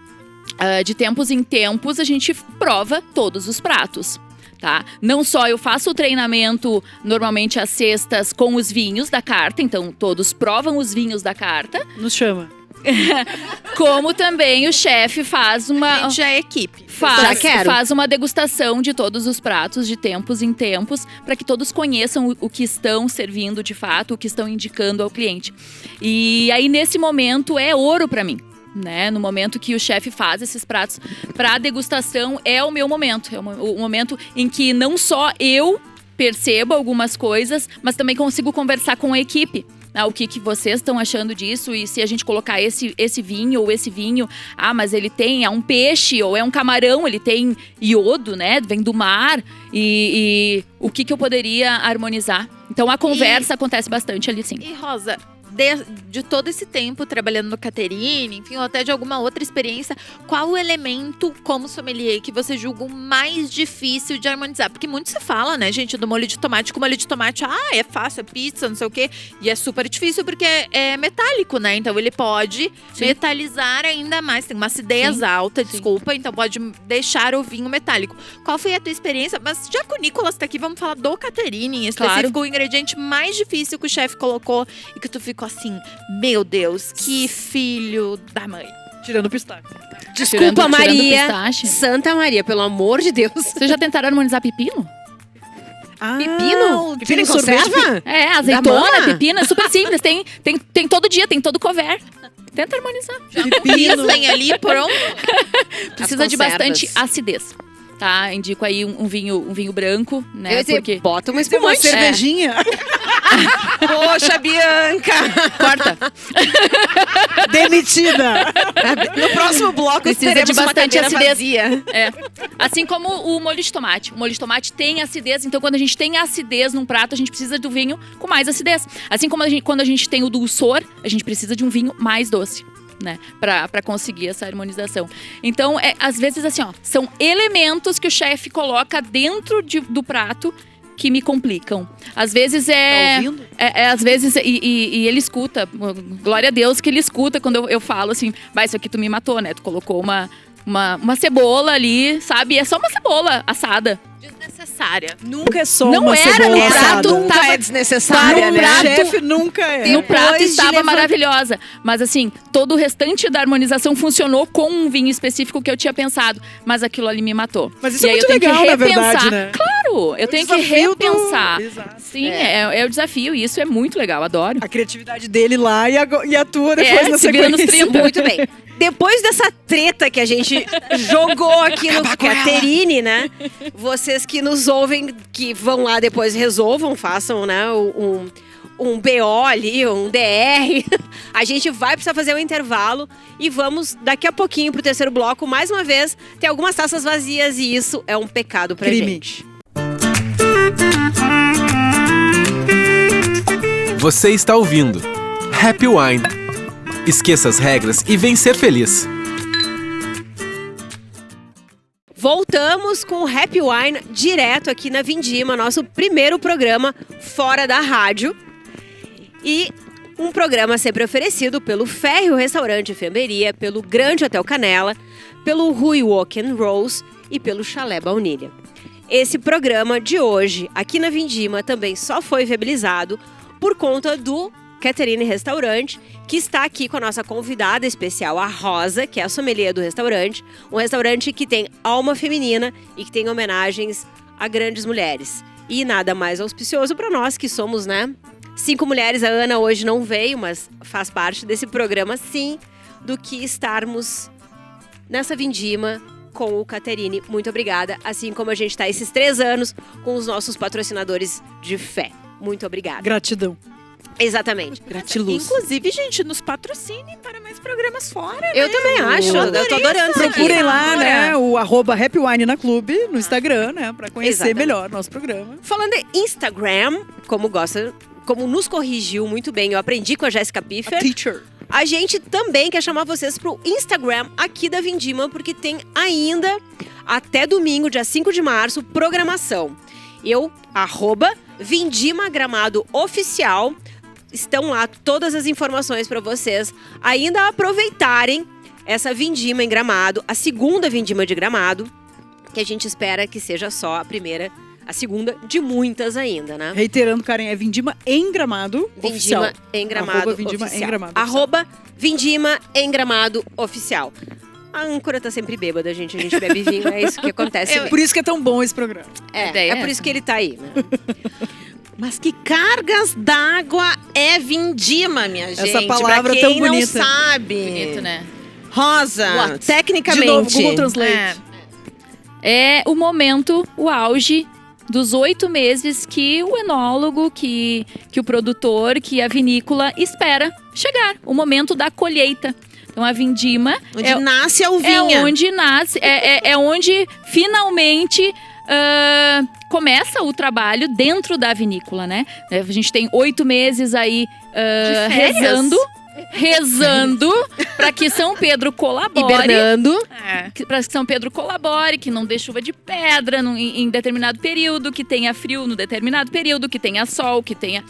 de tempos em tempos, a gente prova todos os pratos. Tá? Não só eu faço o treinamento normalmente às sextas com os vinhos da carta, então todos provam os vinhos da carta. Nos chama. Como também o chefe faz A gente já é equipe. Faz uma degustação de todos os pratos de tempos em tempos, para que todos conheçam o que estão servindo de fato, o que estão indicando ao cliente. E aí nesse momento é ouro para mim. Né? No momento que o chefe faz esses pratos para degustação, é o meu momento. É o momento em que não só eu percebo algumas coisas, mas também consigo conversar com a equipe. O que vocês estão achando disso? E se a gente colocar esse vinho ou esse vinho, mas ele é um peixe ou é um camarão, ele tem iodo, né? Vem do mar. E o que eu poderia harmonizar? Então a conversa acontece bastante ali, sim. E Rosa, de todo esse tempo trabalhando no Caterine, enfim, ou até de alguma outra experiência, qual o elemento como sommelier que você julga o mais difícil de harmonizar? Porque muito se fala, né, gente, do molho de tomate, com molho de tomate, é fácil, é pizza, não sei o quê, e é super difícil porque é metálico, né, então ele pode metalizar ainda mais, tem uma acidez alta, desculpa, então pode deixar o vinho metálico. Qual foi a tua experiência? Mas já que o Nicolas tá aqui, vamos falar do Caterine, em específico, o ingrediente mais difícil que o chefe colocou e que tu ficou assim, meu Deus, que filho da mãe. Tirando o pistache. Desculpa, Maria. Pistache. Santa Maria, pelo amor de Deus. Vocês já tentaram harmonizar pepino? Pepino? Pepino em conserva? Azeitona, pepino, é super simples. Tem todo dia, tem todo couvert. Tenta harmonizar. Pepino. Vem ali, pronto. Precisa de bastante acidez. Tá, indico aí um vinho branco, né? Porque bota uma Tem uma espumante. cervejinha. Poxa, Bianca! Corta. Demitida. No próximo bloco Precisa teremos de uma bastante cadeira acidez. vazia. Assim como o molho de tomate. O molho de tomate tem acidez, então quando a gente tem acidez num prato, a gente precisa do vinho com mais acidez. Assim como quando a gente tem o dulçor, a gente precisa de um vinho mais doce. Né, pra conseguir essa harmonização. Então, às vezes assim, são elementos que o chefe coloca dentro do prato que me complicam. Às vezes Tá ouvindo? às vezes, e ele escuta, glória a Deus que ele escuta quando eu falo assim, isso aqui tu me matou, né? Tu colocou uma cebola ali, sabe? É só uma cebola assada. Desnecessária. Nunca é só Não uma era cebola no assada. prato, Nunca é desnecessária, No né? chefe nunca é. No prato de estava levar- maravilhosa. Mas assim, todo o restante da harmonização funcionou com um vinho específico que eu tinha pensado. Mas aquilo ali me matou. Mas isso E é aí muito eu tenho legal, que na repensar. verdade, né? Claro, eu tenho que desafio do- repensar. Exato. Sim, é o desafio. E isso é muito legal, adoro. A criatividade dele lá e a tua depois na se vira nos sequência. 30. Muito bem. Depois dessa treta que a gente jogou aqui no Caterine, né? Vocês que nos ouvem, que vão lá depois resolvam, façam, né, um BO ali, um DR. A gente vai precisar fazer um intervalo e vamos daqui a pouquinho pro terceiro bloco. Mais uma vez, tem algumas taças vazias e isso é um pecado pra Crime. gente. Você está ouvindo Happy Wine. Esqueça as regras e vem ser feliz. Voltamos com o Happy Wine direto aqui na Vindima, nosso primeiro programa fora da rádio. E um programa sempre oferecido pelo Férreo Restaurante e Enfermeria, pelo Grande Hotel Canela, pelo Rui Walk and Rose e pelo Chalé Baunilha. Esse programa de hoje, aqui na Vindima, também só foi viabilizado por conta do Caterine Restaurante, que está aqui com a nossa convidada especial, a Rosa, que é a sommelier do restaurante. Um restaurante que tem alma feminina e que tem homenagens a grandes mulheres. E nada mais auspicioso para nós, que somos, né, 5 mulheres. A Ana hoje não veio, mas faz parte desse programa, sim, do que estarmos nessa vindima com o Caterine. Muito obrigada. Assim como a gente está esses 3 anos com os nossos patrocinadores de fé. Muito obrigada. Gratidão. Exatamente. Gratiluz. Inclusive, gente, nos patrocinem para mais programas fora. Eu também acho. Eu tô adorando isso aqui. Procurem lá, Adora. né, o @Happy Wine na Clube, no Instagram, né, pra conhecer Exatamente. melhor nosso programa. Falando em Instagram, como nos corrigiu muito bem, eu aprendi com a Jéssica Piffer. Teacher. A gente também quer chamar vocês pro Instagram aqui da Vindima, porque tem ainda, até domingo, dia 5 de março, programação. @Vindima Gramado Oficial. Estão lá todas as informações para vocês ainda aproveitarem essa Vindima em Gramado, a segunda Vindima de Gramado, que a gente espera que seja só a segunda de muitas ainda, né? Reiterando, Karen, é Vindima em Gramado oficial. Vindima em Gramado @Vindima oficial. em Gramado @Vindima em Gramado oficial. A âncora tá sempre bêbada, gente. A gente bebe vinho, é isso que acontece. Por isso que é tão bom esse programa. É por isso que ele tá aí, né? Mas que cargas d'água é Vindima, minha gente? Essa palavra pra quem tão não bonita. sabe. Bonito, né? Rosa, De novo, tecnicamente. Google Translate. É o momento, o auge dos 8 meses que o enólogo, que o produtor, que a vinícola espera chegar. O momento da colheita. Então a vindima Onde nasce a é uvinha. onde nasce, é onde finalmente começa o trabalho dentro da vinícola, né? A gente tem 8 meses aí De férias? rezando para que São Pedro colabore. Hibernando. Para que São Pedro colabore, que não dê chuva de pedra em determinado período, que tenha frio no determinado período, que tenha sol, que tenha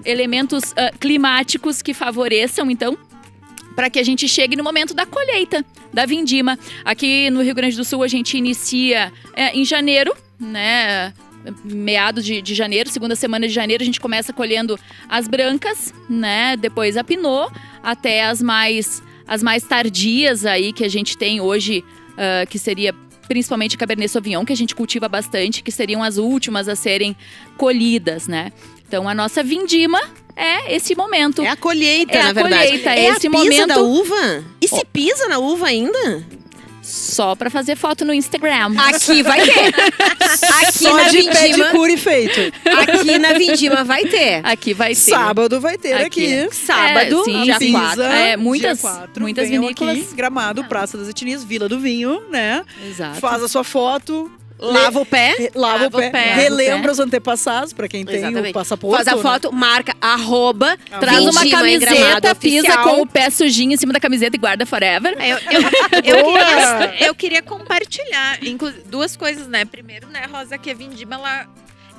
elementos climáticos que favoreçam, então, para que a gente chegue no momento da colheita, da vindima. Aqui no Rio Grande do Sul a gente inicia em janeiro, né? Meados de janeiro, segunda semana de janeiro, a gente começa colhendo as brancas, né? Depois a Pinot, até as mais tardias aí que a gente tem hoje, que seria principalmente Cabernet Sauvignon, que a gente cultiva bastante, que seriam as últimas a serem colhidas, né? Então a nossa vindima é esse momento. É a colheita, É na a verdade. colheita, é esse a pisa momento- da uva? E se pisa na uva ainda? Só pra fazer foto no Instagram. Aqui vai ter. Aqui Só na de Vindima. pedicure feito. Aqui na Vindima vai ter. Aqui vai ter. Sábado vai ter aqui. Sábado, sim, dia sim. 4. Muitas dia 4, muitas venham vinícolas. aqui, Gramado, Praça das Etnias, Vila do Vinho, né? Exato. Faz a sua foto. Lava o pé. Lava o pé. pé. Relembra os antepassados, pra quem tem Exatamente. o passaporte. Faz a né? foto, marca Traz uma Vindima em Gramado camiseta, pisa oficial. com o pé sujinho em cima da camiseta e guarda forever. Eu queria compartilhar duas coisas, né? Primeiro, né, Rosa, que a vindima,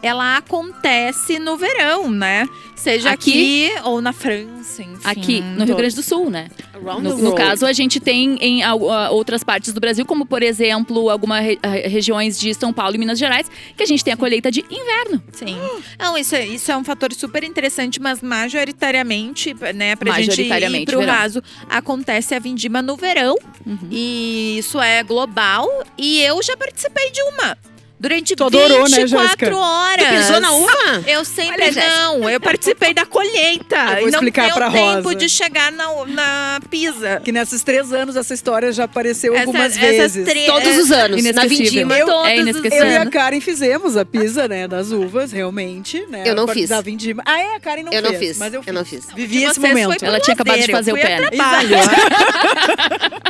ela acontece no verão, né? Seja aqui ou na França, enfim. Aqui no Rio Grande do Sul, né? Around No, the no world. caso, a gente tem em outras partes do Brasil, como por exemplo, algumas regiões de São Paulo e Minas Gerais, que a gente tem a colheita de inverno. Sim. Não, isso é um fator super interessante, mas majoritariamente, né, pra gente ir Majoritariamente, pro verão. raso, acontece a vindima no verão. E isso é global. E eu já participei de uma. Durante Tu adorou, né, 24 Jéssica? horas. Tu pisou na uva? Eu sempre Olha, Jéssica. não. Eu participei da colheita. Eu vou e não explicar deu pra tempo Rosa. de chegar na pisa. Que nesses 3 anos essa história já apareceu algumas Essas vezes. Todos os anos, na Inesquecível. Vindima. Todos É os inesquecível. Eu e a Karen fizemos a pisa, né, das uvas, realmente, né? Eu não fiz. Da Vindima. A Karen não Eu fez. não fiz. Mas eu Eu não fiz. Vivi De esse vocês momento. foi por Ela tinha acabado de lazer, fazer eu o fui pé, a né? trabalho.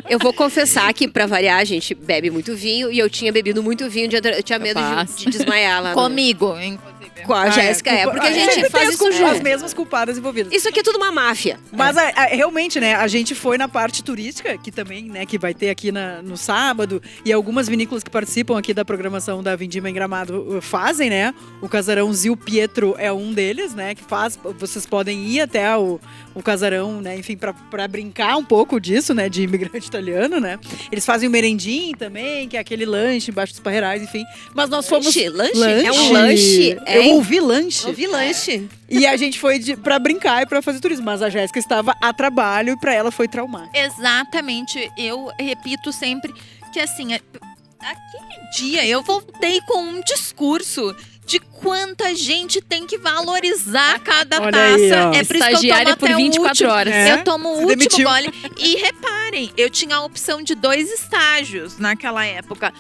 Eu vou confessar que, pra variar, a gente bebe muito vinho e eu tinha bebido muito vinho, eu tinha medo Capaz. de desmaiar lá. Comigo, inclusive. Com a Jéssica, porque a gente sempre faz tem isso as junto. mesmas culpadas envolvidas. Isso aqui é tudo uma máfia. Mas realmente, né, a gente foi na parte turística, que também, né, que vai ter aqui no sábado, e algumas vinícolas que participam aqui da programação da Vindima em Gramado fazem, né? O Casarão Zil Pietro é um deles, né, que faz, vocês podem ir até o casarão, né, enfim, pra brincar um pouco disso, né, de imigrante italiano, né? Eles fazem o merendim também, que é aquele lanche embaixo dos parreirais, enfim. Mas nós fomos... Lanche? É um lanche? Eu ouvi lanche. Ouvi lanche. E a gente foi pra brincar e pra fazer turismo. Mas a Jéssica estava a trabalho e pra ela foi traumático. Exatamente. Eu repito sempre que, assim, aquele dia eu voltei com um discurso de quanta gente tem que valorizar cada Olha taça. aí, ó. É por isso que eu Estagiária tomo por até 24 o último. horas. É? Eu tomo o Se último demitiu. gole. E reparem, eu tinha a opção de 2 estágios naquela época.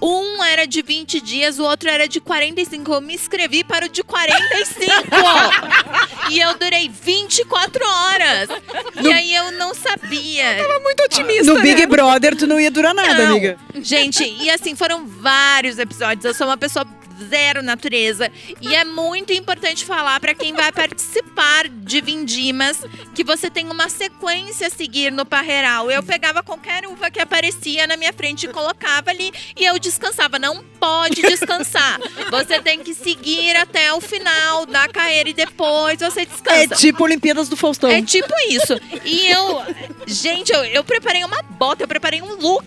Um era de 20 dias, o outro era de 45. Eu me inscrevi para o de 45. E eu durei 24 horas. E aí eu não sabia. Muito otimista, No Big Brother, tu não ia durar nada, Não. amiga. Gente, e assim, foram vários episódios. Eu sou uma pessoa zero natureza. E é muito importante falar para quem vai participar de vindimas que você tem uma sequência a seguir no parreiral. Eu pegava qualquer uva que aparecia na minha frente e colocava ali e eu descansava. Não pode descansar. Você tem que seguir até o final da carreira e depois você descansa. É tipo Olimpíadas do Faustão. É tipo isso. E gente, eu preparei uma bota, eu preparei um look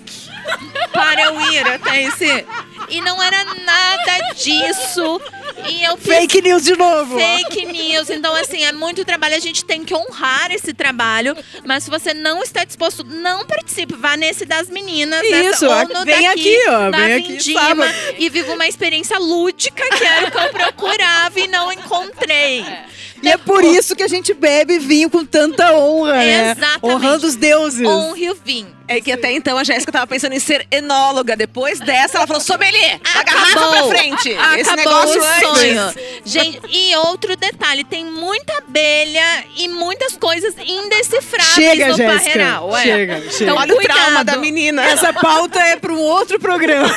para eu ir até esse. E não era nada disso. E eu fiz Fake news de novo. fake news. Então, assim, é muito trabalho. A gente tem que honrar esse trabalho. Mas se você não está disposto, não participe. Vá nesse das meninas. Isso, ou no vem daqui, aqui, ó, da vem aqui, Vindima, sábado. e viva uma experiência lúdica, que era o que eu procurava e não encontrei. E é por isso que a gente bebe vinho com tanta honra, né? Exatamente. Honrando os deuses. Honre o vinho. É que até então a Jéssica tava pensando em ser enóloga. Depois dessa, ela falou, sommelier, da garrafa pra frente. Esse Acabou negócio o antes. sonho. Gente, e outro detalhe, tem muita abelha e muitas coisas indecifráveis Chega, no Jéssica. parreiral. Chega. Então, Olha o cuidado. trauma da menina. Essa pauta é para um outro programa.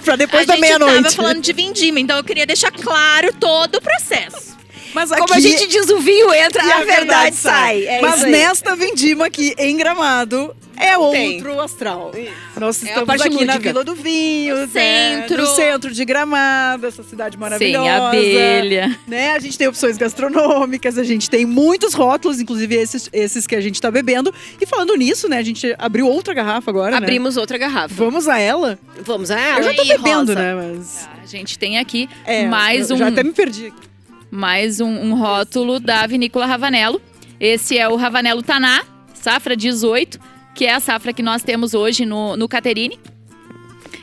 Pra depois A da gente tava meia-noite. falando de vindima, então eu queria deixar claro todo o processo. Mas Como a gente diz, o vinho entra, e a verdade sai. É Mas isso aí. nesta vindima aqui em Gramado é Tem. outro astral. Nós É a estamos parte aqui na lúdica. Vila do Vinho, No centro. no centro de Gramado, essa cidade maravilhosa. Sem abelha. Né? A gente tem opções gastronômicas, a gente tem muitos rótulos, inclusive esses que a gente tá bebendo. E falando nisso, né, a gente abriu outra garrafa agora, né? Abrimos outra garrafa. Vamos a ela? Vamos a ela? Eu já tô aí, bebendo, Rosa? né, mas... A gente tem aqui É, mais eu um... já até me perdi aqui. Mais um rótulo da Vinícola Ravanello. Esse é o Ravanello Taná, safra 18, que é a safra que nós temos hoje no Caterine.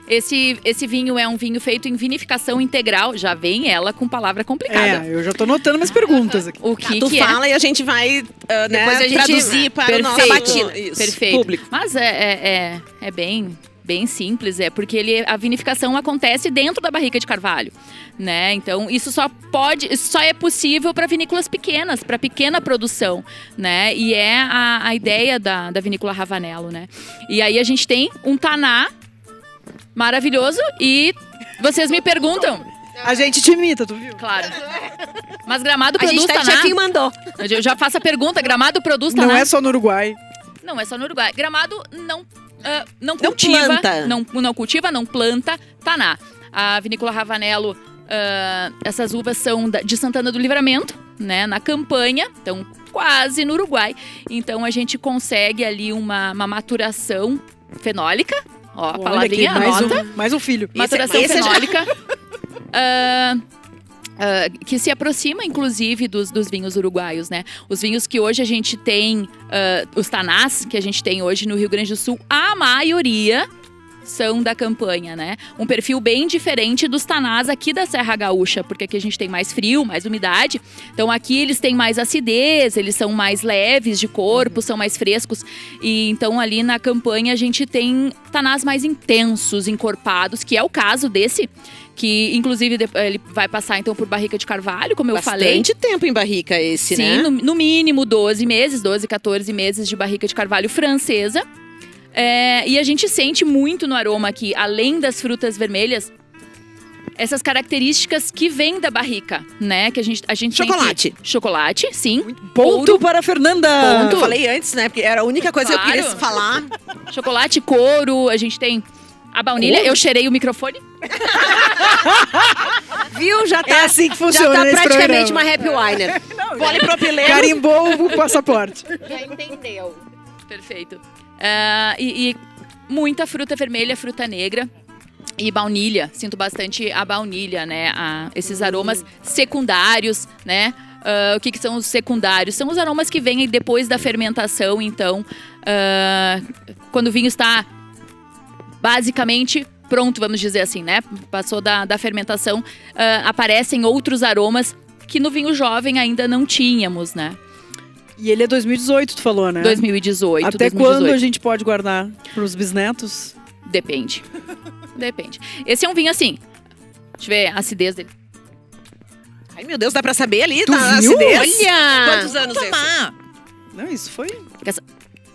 Esse vinho é um vinho feito em vinificação integral. Já vem ela com palavra complicada. É, eu já tô notando minhas perguntas aqui. O que, Tu que é? fala e a gente vai Depois a gente traduzir para o nosso Perfeito. isso, Perfeito. público. Mas é bem simples, porque a vinificação acontece dentro da barrica de carvalho, né? Então isso só é possível para vinícolas pequenas, para pequena produção, né? E é a ideia da vinícola Ravanello, né? E aí a gente tem um taná maravilhoso e vocês me perguntam, A gente te imita, tu viu? claro. Mas Gramado A gente produz tá taná? quem mandou. Eu já faço a pergunta, Gramado produz taná? Não é só no Uruguai. Não, é só no Uruguai. Gramado não Não cultiva, planta. não cultiva, não planta taná. A vinícola Ravanello, essas uvas são de Santana do Livramento, né, na campanha, então quase no Uruguai. Então a gente consegue ali uma maturação fenólica, ó, a Olha palavrinha, aqui, anota. mais um filho. Maturação esse já- fenólica. Que se aproxima, inclusive, dos vinhos uruguaios, né? Os vinhos que hoje a gente tem, os tanás que a gente tem hoje no Rio Grande do Sul, a maioria são da campanha, né? Um perfil bem diferente dos tanás aqui da Serra Gaúcha, porque aqui a gente tem mais frio, mais umidade. Então aqui eles têm mais acidez, eles são mais leves de corpo, são mais frescos. E então ali na campanha a gente tem tanás mais intensos, encorpados, que é o caso desse, que inclusive ele vai passar então por barrica de carvalho, como eu falei. Bastante tempo em barrica esse, Sim, né? no mínimo 12 meses, 12, 14 meses de barrica de carvalho francesa. E a gente sente muito no aroma aqui, além das frutas vermelhas, essas características que vêm da barrica, né? Que a gente Chocolate. tem aqui. Chocolate, sim. Ponto Ouro, para a Fernanda. Eu falei antes, né? Porque era a única coisa que eu queria Claro. falar. chocolate, couro, a gente tem a baunilha. Eu cheirei o microfone. Viu? Já tá, É assim que já funciona tá nesse praticamente programa. uma happy winer. Polipropileno. Carimbou o passaporte. Já entendeu. Perfeito. E muita fruta vermelha, fruta negra. E baunilha, sinto bastante a baunilha, né? Esses aromas secundários, né? O que são os secundários? São os aromas que vêm depois da fermentação, então, quando o vinho está basicamente pronto, vamos dizer assim, né? Passou da fermentação, aparecem outros aromas que no vinho jovem ainda não tínhamos, né? E ele é 2018, tu falou, né? 2018, Até 2018. quando a gente pode guardar pros bisnetos? Depende. Depende. Esse é um vinho assim. Deixa eu ver a acidez dele. Ai, meu Deus, dá pra saber ali, Tu tá? viu? Acidez? Olha! Quantos anos é esse? Tomar. Não, isso foi...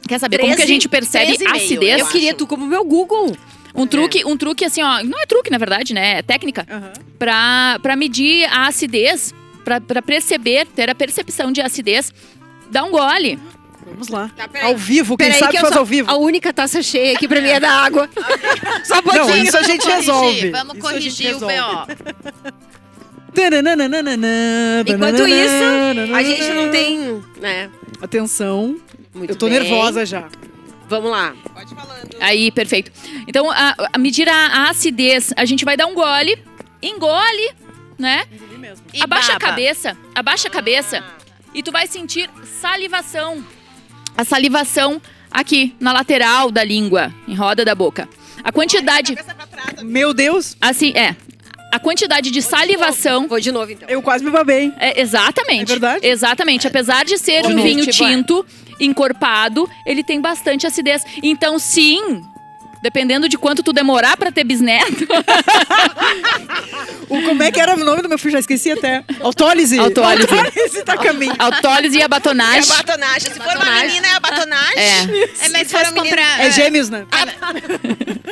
Quer saber como que a gente percebe 13,5, acidez? Eu queria tu como meu Google. Um truque assim, ó. Não é truque, na verdade, né? É técnica. Pra medir a acidez, pra perceber, ter a percepção de acidez, dá um gole. Vamos lá. Tá, peraí. Ao vivo, quem Peraí sabe que eu faz só- ao vivo. A única taça cheia aqui pra mim é da água. Só um Não, pouquinho. isso a gente resolve. Vamos Isso a gente corrigir o resolve. BO. Enquanto isso, a gente não tem, né? Atenção, Muito eu tô bem. nervosa já. Vamos lá. Pode falando. Aí, perfeito. Então, a medir a acidez, a gente vai dar um gole, engole, né? E Abaixa baba. a cabeça e tu vai sentir salivação. A salivação aqui, na lateral da língua, em roda da boca. A quantidade, Meu Deus, assim, a quantidade de salivação... Vou de novo, então. eu quase me babei. Exatamente. É verdade? Exatamente. Apesar de ser um Bom, vinho tipo, tinto, encorpado, ele tem bastante acidez. Então, sim, dependendo de quanto tu demorar pra ter bisneto... Como é que era o nome do meu filho? Já esqueci até. Autólise. Autólise. Autólise tá a caminho. Autólise e É abatonagem. abatonagem. Se for uma menina, é abatonagem. É. É mais Se for fácil uma menina- comprar. É gêmeos, né?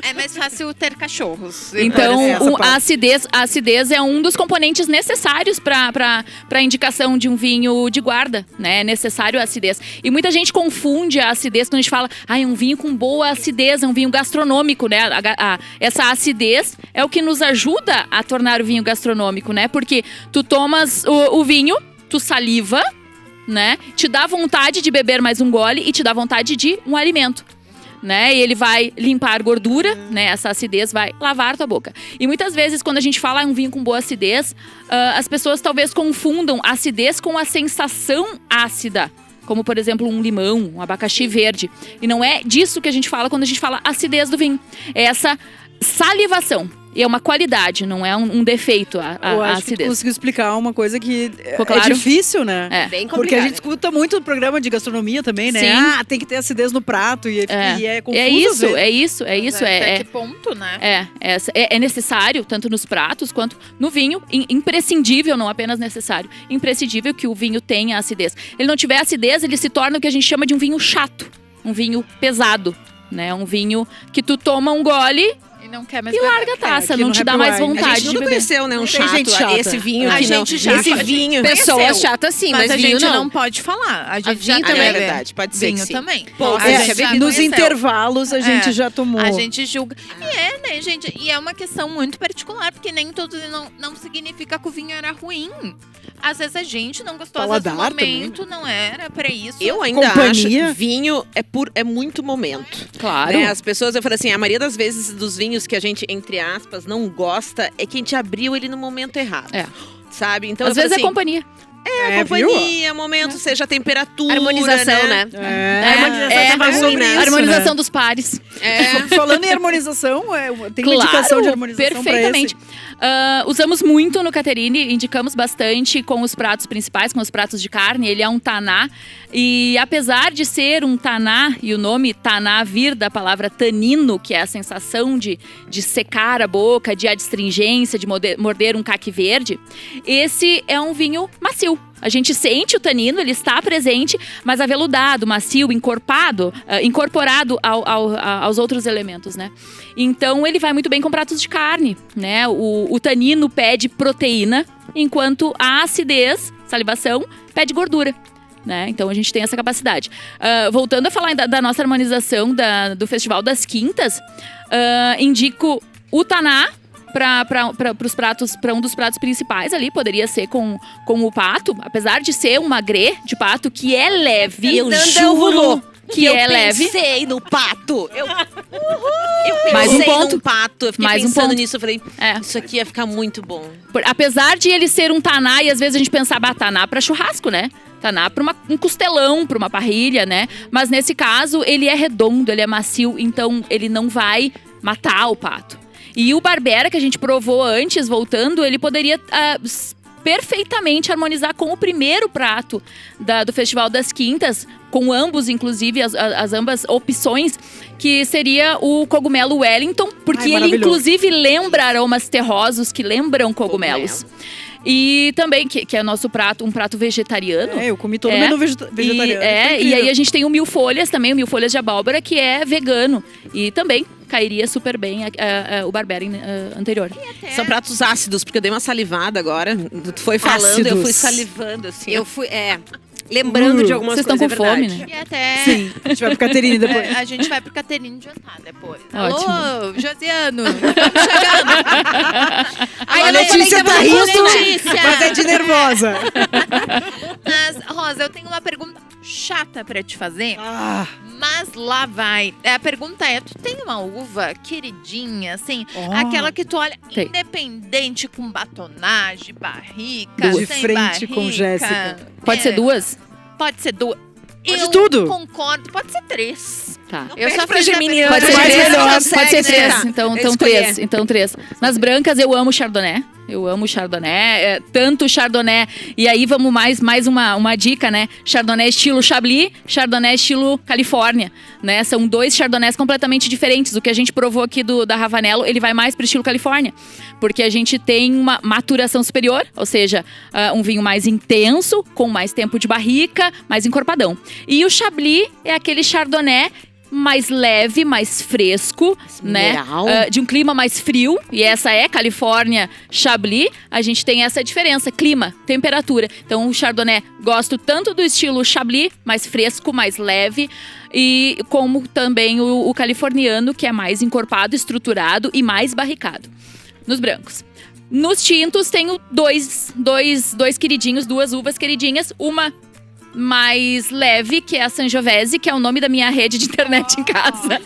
É mais fácil ter cachorros. Então, Essa a parte. acidez é um dos componentes necessários para a indicação de um vinho de guarda, né? É necessário a acidez. E muita gente confunde a acidez quando a gente fala, é um vinho com boa acidez, é um vinho gastronômico, né? Essa acidez é o que nos ajuda a tornar o vinho gastronômico, né? Porque tu tomas o vinho, tu saliva, né? Te dá vontade de beber mais um gole e te dá vontade de um alimento. Né? E ele vai limpar gordura, né? Essa acidez vai lavar tua boca. E muitas vezes, quando a gente fala um vinho com boa acidez, as pessoas talvez confundam acidez com a sensação ácida. Como, por exemplo, um limão, um abacaxi verde. E não é disso que a gente fala quando a gente fala acidez do vinho. É essa salivação. E é uma qualidade, não é um defeito Eu a acho que tu acidez. conseguiu explicar uma coisa que Ficou é claro? difícil, né? É. Bem Porque a complicado. gente escuta muito no programa de gastronomia também, né? Sim. Ah, tem que ter acidez no prato e é confuso. É às isso, vezes. é isso, é isso. Até É, que ponto, né? é necessário, tanto nos pratos quanto no vinho, imprescindível, não apenas necessário, imprescindível que o vinho tenha acidez. Ele não tiver acidez, ele se torna o que a gente chama de um vinho chato, um vinho pesado, né? Um vinho que tu toma um gole E não quer mais e beber. larga a taça, aqui não no te dá Happy mais Wine. A vontade gente de nunca beber. conheceu, né? Um Tem chato. gente chata. Esse vinho A que não. gente já Esse pode- vinho. Pessoas chatas sim, mas a vinho gente não. não pode falar. A gente vinho já também. É teve. verdade, pode ser Vinho que sim. também. Bom, A É, gente já nos conheceu. intervalos a gente É. já tomou. A gente julga. E né, gente? E é uma questão muito particular, porque nem tudo não significa que o vinho era ruim. Às vezes a gente não gostou, às vezes o Paladar também, momento não era pra isso. Eu ainda Companhia. acho que vinho é muito momento. Claro. Né? As pessoas, eu falo assim, a maioria das vezes dos vinhos que a gente, entre aspas, não gosta, é que a gente abriu ele no momento errado. É. Sabe? Então, Às eu falo vezes é assim, companhia. companhia, momento, seja a temperatura. Harmonização, né? É. harmonização tava é ruim, sobre né? isso, Harmonização dos pares. Falando em harmonização, tem uma indicação de harmonização perfeitamente. pra Usamos muito no Caterine, indicamos bastante com os pratos principais, com os pratos de carne. Ele é um taná. E apesar de ser um taná, e o nome taná vir da palavra tanino, que é a sensação de secar a boca, de adstringência, de morder um caque verde, esse é um vinho macio. A gente sente o tanino, ele está presente, mas aveludado, macio, encorpado, incorporado aos outros elementos, né? Então, ele vai muito bem com pratos de carne, né? O tanino pede proteína, enquanto a acidez, salivação, pede gordura. Né? Então a gente tem essa capacidade. Voltando a falar da nossa harmonização do Festival das Quintas, indico o taná para um dos pratos principais ali, poderia ser com o pato, apesar de ser um magret de pato que é leve. Eu juro que é leve. Eu pensei no pato. Eu Mais um pensei ponto. num pato. Eu fiquei Mais um pensando ponto. nisso. Eu falei, É. isso aqui ia ficar muito bom. Apesar de ele ser um taná, e às vezes a gente pensava, taná para churrasco, né? Taná para um costelão, para uma parrilha, né? Mas nesse caso, ele é redondo, ele é macio, então ele não vai matar o pato. E o Barbera, que a gente provou antes, voltando, ele poderia perfeitamente harmonizar com o primeiro prato do Festival das Quintas, com ambos, inclusive, as ambas opções, que seria o cogumelo Wellington, porque ele, inclusive, lembra aromas terrosos que lembram cogumelos. E também, que é nosso prato, um prato vegetariano. Eu comi todo o menu vegetariano. E aí a gente tem o mil folhas também, o mil folhas de abóbora, que é vegano. E também cairia super bem o Barbera anterior. São pratos ácidos, porque eu dei uma salivada agora. Tu foi falando, eu fui salivando, assim. Eu fui, lembrando de algumas Vocês coisas. estão com fome, né? E até... Sim, a gente vai pro Caterine depois. A gente vai pro Caterine jantar depois. Ótimo. Alô, Josiano, estamos chegando. A Letícia tá rindo, Letícia. mas é de nervosa. Mas, Rosa, eu tenho uma pergunta chata pra te fazer. Mas lá vai. A pergunta é, tu tem uma uva queridinha, assim? Aquela que tu olha Tem. independente, com batonagem, barrica, De sem frente barrica. com Jéssica. Pode ser duas? Pode ser duas. Pode tudo. Concordo, pode ser 3. Tá. Eu só pra fiz a Geminiana. Pode ser mais três. melhor. Pode ser três. Tá. Então Escolher. três. Então 3. Nas brancas eu amo Chardonnay. Eu amo Chardonnay. Tanto Chardonnay. E aí vamos mais uma dica, né? Chardonnay estilo Chablis, Chardonnay estilo Califórnia, né? São 2 Chardonnays completamente diferentes. O que a gente provou aqui da Ravanello, ele vai mais pro estilo Califórnia. Porque a gente tem uma maturação superior, ou seja, um vinho mais intenso, com mais tempo de barrica, mais encorpadão. E o Chablis é aquele Chardonnay mais leve, mais fresco, né? De um clima mais frio. E essa é Califórnia Chablis. A gente tem essa diferença, clima, temperatura. Então o Chardonnay, gosto tanto do estilo Chablis, mais fresco, mais leve, e como também o californiano, que é mais encorpado, estruturado e mais barricado. Nos brancos. Nos tintos tenho dois queridinhos, 2 uvas queridinhas. Uma mais leve, que é a Sangiovese, que é o nome da minha rede de internet em casa.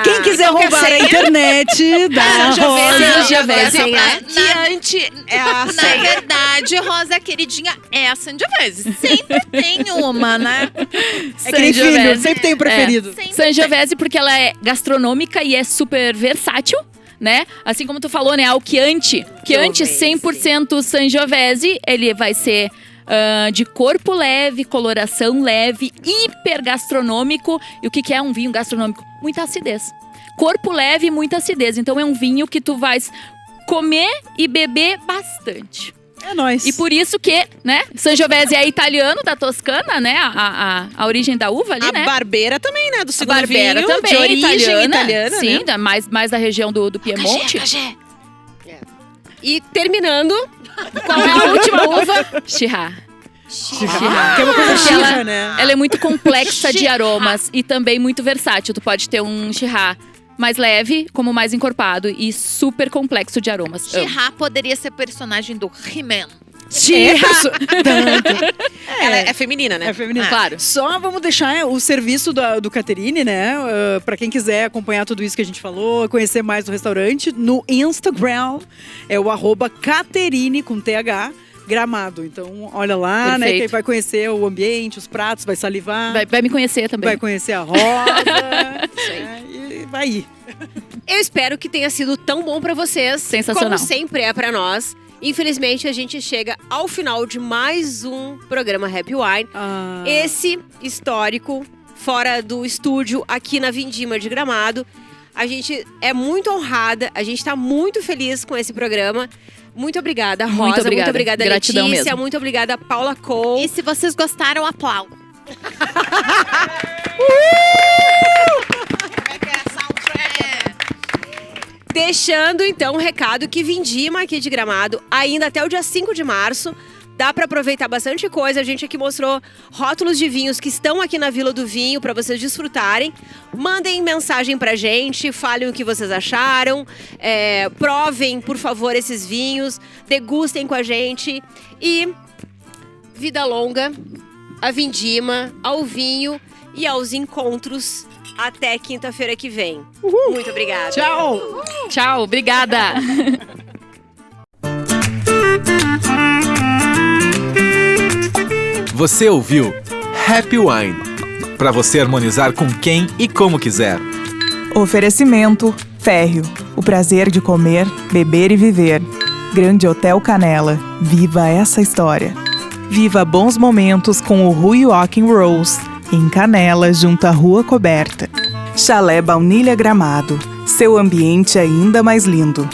quem quiser roubar a internet da Sangiovese. Na verdade, Rosa queridinha é a Sangiovese. Sempre tem uma, né? É que nem filho, sempre tem o preferido. Sangiovese, porque ela é gastronômica e é super versátil, né? Assim como tu falou, né? A Chianti 100% Sangiovese, ele vai ser de corpo leve, coloração leve, hiper gastronômico. E o que é um vinho gastronômico? Muita acidez. Corpo leve e muita acidez. Então é um vinho que tu vais comer e beber bastante. É nóis. E por isso que, né, Sangiovese é italiano, da Toscana, né, a origem da uva ali, né? A Barbera também, né, do segundo Barbera vinho, também, de origem italiana, sim, né? mais da região do Piemonte. E terminando, qual é a última uva? Chirá. Que é uma coisa Porque chica, né? Ela é muito complexa de aromas e também muito versátil. Tu pode ter um Chirá mais leve, como mais encorpado e super complexo de aromas. Chirá poderia ser personagem do He-Man. Ela é feminina, né? É feminina. Claro. Só vamos deixar o serviço do Caterine, né? Pra quem quiser acompanhar tudo isso que a gente falou, conhecer mais do restaurante, no Instagram é o @Caterine com TH. Gramado. Então, olha lá, né? Perfeito. Quem vai conhecer o ambiente, os pratos, vai salivar. Vai me conhecer também. Vai conhecer a Rosa. E vai ir. Eu espero que tenha sido tão bom pra vocês. Sensacional. Como sempre é pra nós. Infelizmente, a gente chega ao final de mais um programa Happy Wine. Esse histórico, fora do estúdio, aqui na Vindima de Gramado. A gente é muito honrada, a gente tá muito feliz com esse programa. Muito obrigada, Rosa. Muito obrigada. Gratidão Letícia. mesmo. Muito obrigada, Paula Cole. E se vocês gostaram, aplaudam. Deixando, então, um recado que Vindima aqui de Gramado, ainda até o dia 5 de março. Dá para aproveitar bastante coisa. A gente aqui mostrou rótulos de vinhos que estão aqui na Vila do Vinho para vocês desfrutarem. Mandem mensagem pra gente, falem o que vocês acharam. Provem, por favor, esses vinhos. Degustem com a gente. E vida longa à Vindima, ao vinho e aos encontros. Até quinta-feira que vem. Muito obrigada. Tchau! Tchau, obrigada! Você ouviu Happy Wine, para você harmonizar com quem e como quiser. Oferecimento Férreo, o prazer de comer, beber e viver. Grande Hotel Canela, viva essa história. Viva bons momentos com o Rui Walking Rose, em Canela, junto à Rua Coberta. Chalé Baunilha Gramado, seu ambiente ainda mais lindo.